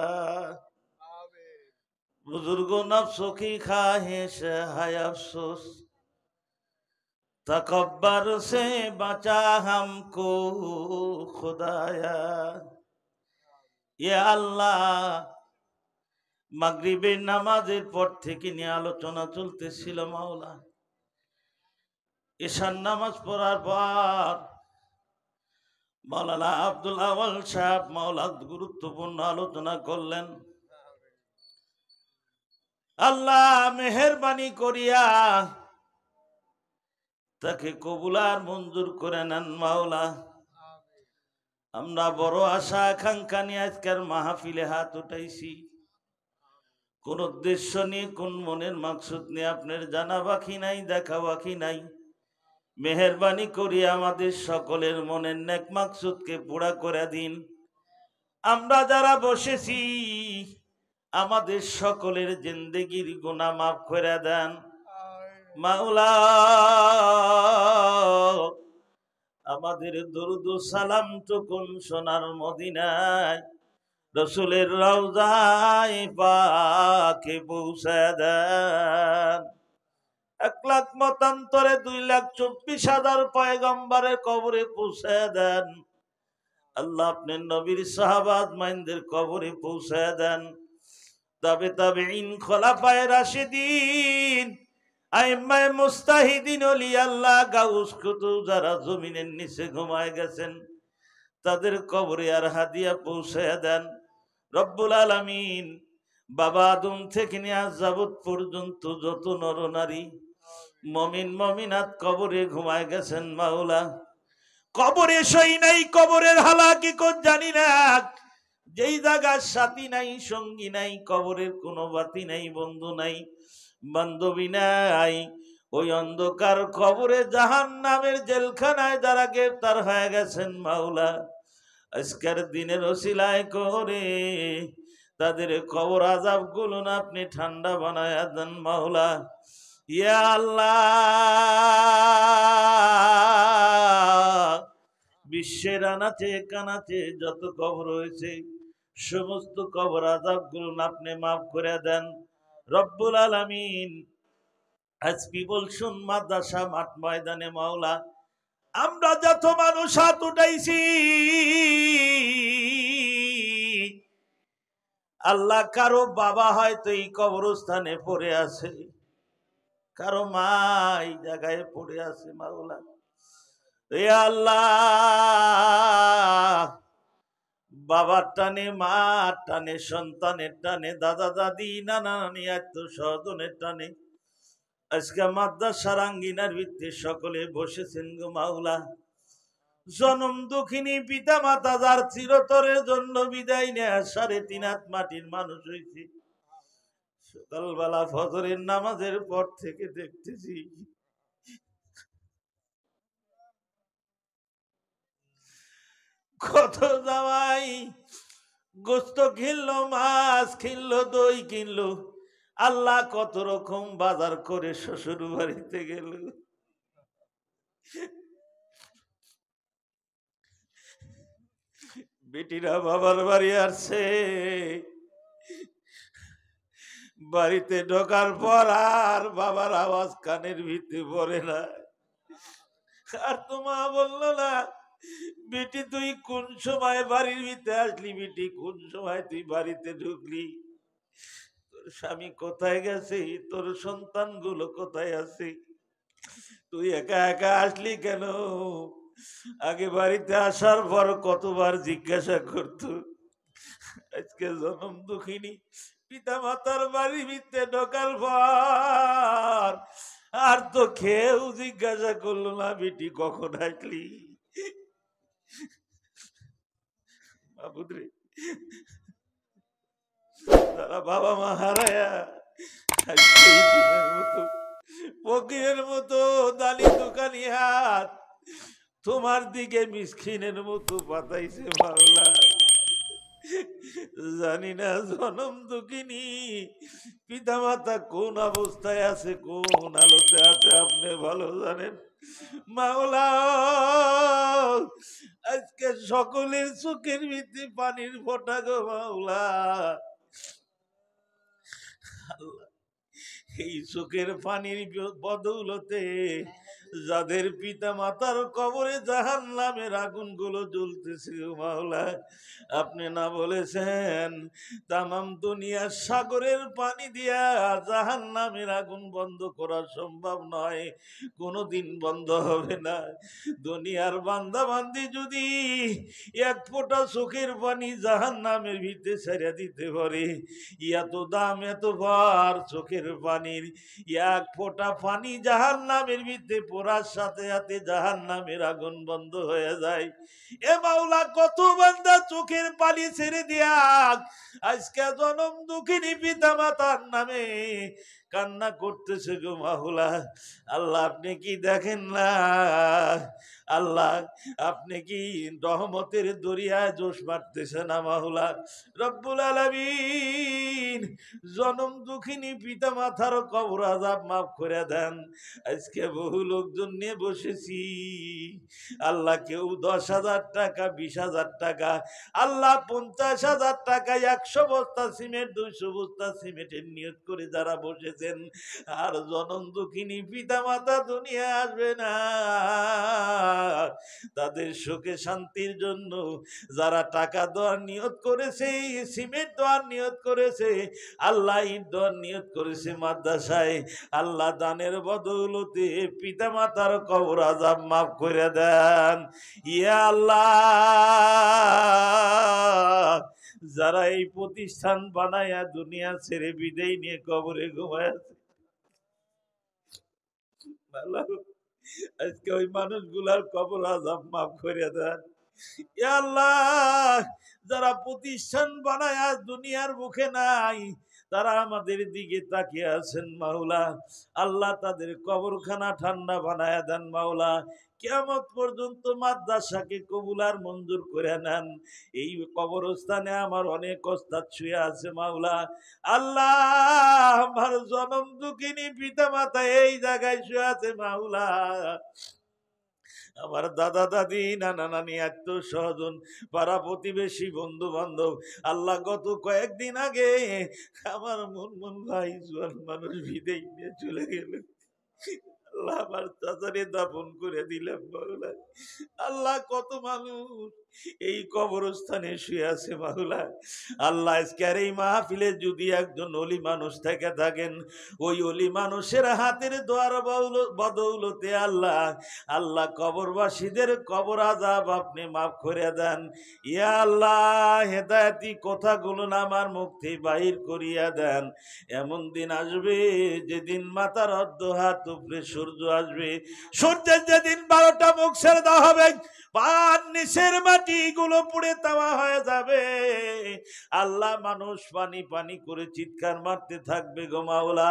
बुजुर्गों नफ्सों की ख्वाहिश है अफसोस तकब्बर से बचा हमको खुदाया ये अल्लाह মাগরিবের নামাজের পর থেকে নিয়ে আলোচনা চলতেছিল মাওলা ঈশার নামাজ পড়ার পর মাওলানা আব্দুল আওয়াল সাহেব মাওলা গুরুত্বপূর্ণ আলোচনা করলেন আল্লাহ মেহেরবানি করিয়া তাকে কবুল আর মঞ্জুর করে নেন মাওলা আমরা বড় আশা আকাঙ্ক্ষা নিয়ে আজকের মাহফিলে হাত উঠাইছি কোন উদ্দেশ্য নিয়ে কোন মনের মাকসুদ নিয়ে আপনার জানা বাকি নাই দেখা বাকি নাই মেহেরবানি করিয়া আমাদের সকলের মনের নেক মাকসুদকে পুরা করে দিন আমরা যারা বসেছি আমাদের সকলের জিন্দেগির গুনাহ মাফ করে দেন মাওলা আমাদের দরুদ ও সালাম টুকুন সোনার মদিনায় রসুলের রওজায় পাকে পৌঁছে দেন 1,00,000 মতান্তরে 2,24,000 পয়গম্বরের কবরে পৌঁছে দেন আল্লাহ আপনার নবীর সাহাবা আজমাইনদের কবরে পৌঁছে দেন তবে তাবেঈন খোলাফায়ে রাশিদিন আইম্মায়ে মুস্তাহিদিন ওলি আল্লাহ গাউস কুতুব যারা জমিনের নিচে ঘুমায় গেছেন তাদের কবরে আর হাদিয়া পৌঁছে দেন রব্বুল আলামিন বাবা আদম থেকে নিয়ে আজ যাবত পর্যন্ত যত নরনারী মুমিন মুমিনাত কবরে ঘুমায় গেছেন মাওলা কবরে সই নাই কবরের হালাকিকত জানি না যেই জায়গার সাথী নাই সঙ্গী নাই কবরের কোনো বাতি নাই বন্ধু নাই বান্ধবী নাই ওই অন্ধকার কবরে জাহান্নামের জেলখানায় যারা গ্রেফতার হয়ে গেছেন মাওলা আজকের দিনের ওসিলায় করে তাদের কবর আযাব গুলো না আপনি ঠান্ডা বানায় দেন মাওলা ইয়া আল্লাহ বিশ্বের আনাচে কানাচে যত কবর রয়েছে সমস্ত কবর আযাব গুলো আপনি মাফ করে দেন রব্বুল আলামিন আজ পিপল শুন মাদ্রাসা মাঠ ময়দানে মাওলা আমরা যত মানুষ হাত উঠাইছি আল্লাহ কারো বাবা হয়তো এই কবরস্থানে পড়ে আছে কারো মা এই জায়গায় পড়ে আছে মাওলা এ আল্লাহ বাবার টানে মা টানে সন্তানের টানে দাদা দাদি নানা নানি আত্মীয়স্বজনের টানে আজকে মাদ্রাসার আঙ্গিনার ভিত্তি সকলে বসেছেন গো মাওলা জনম দুঃখিনী পিতা মাতা যার চিরতরের জন্য বিদায় নেয়া 3.5 হাত মাটির মানুষ হয়েছে সকালবেলা ফজরের নামাজের পর থেকে দেখতেছি কত জামাই গোস্ত কিনলো মাছ কিনলো দই কিনলো আল্লাহ কত রকম বাজার করে শ্বশুর বাড়িতে গেল বেটিরা বাবার বাড়ি আসছে বাড়িতে ঢোকার পর আর বাবার আওয়াজ কানের ভিতরে পড়ে না আর তো মা বললো না বেটি তুই কোন সময় বাড়ির ভিতরে আসলি বেটি কোন সময় তুই বাড়িতে ঢুকলি তোর স্বামী কোথায় গেছে তোর সন্তানগুলো কোথায় আছে তুই একা একা আসলি কেন আগে বাড়িতে আসার পর কতবার জিজ্ঞাসা করত আজকে জনম দুঃখিনী পিতা মাতার বাড়ির ভিতরে ঢোকার পর আর তো কেউ জিজ্ঞাসা করলো না বেটি কখন আসলি বাবুরে তারা বাবা মা হারায়া মতো ফকিরের মতো দালি দোকানি হাত তোমার দিকে মিসকিনের মতো পাতাইছে মাওলা। জানি না জনম দুঃখিনী পিতা মাতা কোন অবস্থায় আছে, কোন আলোতে আছে, আপনি ভালো জানেন মাওলা। আজকে সকলের চোখের ভিতরে পানির ফোঁটা গো মাওলা। এই চোখের পানির বদৌলতে যাদের পিতা মাতার কবরে জাহান্নামের আগুন গুলো জ্বলতেছে মাওলা, আপনি না বলেছেন তামাম দুনিয়ার সাগরের পানি দিয়া জাহান্নামের আগুন বন্ধ করা সম্ভব নয়, কোনোদিন বন্ধ হবে না। দুনিয়ার বান্দা বান্দি যদি এক ফোঁটা চোখের পানি জাহান্নামের ভিতরে ছেড়ে দিতে পারে, এত দাম এত ভার চোখের পানির। এক ফোঁটা পানি জাহান্নামের ভিতরে পড়ার সাথে সাথে জাহান্নামের আগুন বন্ধ হয়ে যায়। এ মাওলা, কত বান্দা চোখের পানি ছেড়ে দিয়া আজকে জনম দুঃখিনী পিতা মাতার নামে কান্না করতেছে গো মাওলা। আল্লাহ আপনি কি দেখেন না? আল্লাহ আপনি কি রহমতের দরিয়ায় জোশ মারতেছে না মাওলা? রব্বুল আলামিন জনম দুঃখিনী পিতা মাতার কবর আযাব মাফ করে দেন। আজকে বহু লোকজন নিয়ে বসেছি আল্লাহ, কেউ 10,000 টাকা, 20,000 টাকা, আল্লাহ 50,000 টাকা, 100 বস্তা সিমেন্ট, 200 বস্তা সিমেন্টের নিয়ত করে যারা বসেছেন, আর জনম দুঃখিনী পিতা মাতা দুনিয়া আসবে না, তাদের সুখে শান্তির জন্য যারা টাকা দেওয়ার নিয়ত করেছে, সিমেন্ট দেওয়ার নিয়ত করেছে, আল্লাহ ইট দেওয়ার নিয়ত করেছে মাদ্রাসায়, আল্লাহ দানের বদৌলতে পিতা মাতার কবর আযাব মাফ করে দেন ইয়া আল্লাহ। যারা এই প্রতিষ্ঠান বানায়া দুনিয়া ছেড়ে বিদায় নিয়ে কবরে ঘুমায় আছে, আজকে ওই মানুষগুলার কবর আযাব মাফ করে দেন ইয়া আল্লাহ। যারা প্রতিষ্ঠান বানায়া দুনিয়ার মুখে নাই, তারা আমাদের দিকে তাকিয়ে আছেন মাওলা, আল্লাহ তাদের কবরখানা ঠান্ডা বানায়া দেন মাওলা। কিয়ামত পর্যন্ত মাদ্রাসাকে কবুলার মঞ্জুর করে নেন। এই কবরস্থানে আমার অনেক ওস্তাদ শুয়ে আছে মাওলা, আল্লাহ আমার জনম দুঃখিনী পিতা মাতা এই জায়গায় শুয়ে আছে মাওলা। আমার দাদা দাদি, নানা নানি, আত্মীয় স্বজন, পাড়া প্রতিবেশী, বন্ধু বান্ধব, আল্লাহ গত কয়েকদিন আগে আমার মন ভাই জোয়ান মানুষ বিদেশ নিয়ে চলে গেল, আল্লাহ আমার চাচারে দাফন করে দিলাম মাওলা। আল্লাহ কত মানুষ এই কবরস্থানে শুয়ে আছে মাওলা, আল্লাহ আজকের এই মাহফিলে যদি একজন ওলি মানুষ থেকে থাকেন, ওই ওলি মানুষের হাতের দোয়ার বদৌলতে আল্লাহ, আল্লাহ কবরবাসীদের কবর আযাব আপনি মাফ করে দেন ইয়া আল্লাহ। হেদায়েতি কথাগুলো আমার মুখ থেকে বাহির করিয়া দেন। এমন দিন আসবে যেদিন মাথার অর্ধ হাত উপরে সূর্য আসবে, সূর্যের যেদিন 12টা মুখ ছেড়ে দেওয়া হবে, পান নিচের মাটি গুলো পুড়ে তাওয়া হয়ে যাবে, আল্লাহ মানুষ পানি পানি করে চিৎকার মারতে থাকবে গো মাওলা।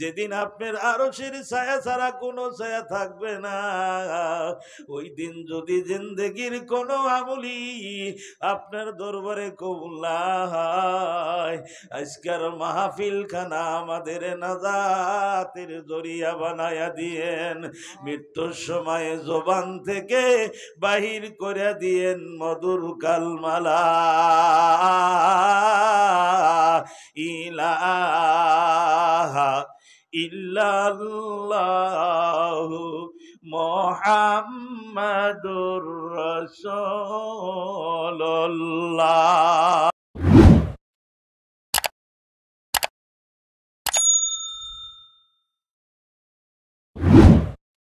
যেদিন আপনার আরশের ছায়া ছাড়া কোনো ছায়া থাকবে না, ওই দিন যদি জিন্দেগির কোনো আমলি আপনার দরবারে কবুল না হয়, আজকের মাহফিল খানা আমাদের নাজাতের জরিয়া বানায়া দিয়েন। মৃত্যুর সময় জবান থেকে বাহির করে দিয়েন মধুর কালমালা ইলাহা ইল্লাল্লাহু মুহাম্মাদুর রাসূলুল্লাহ।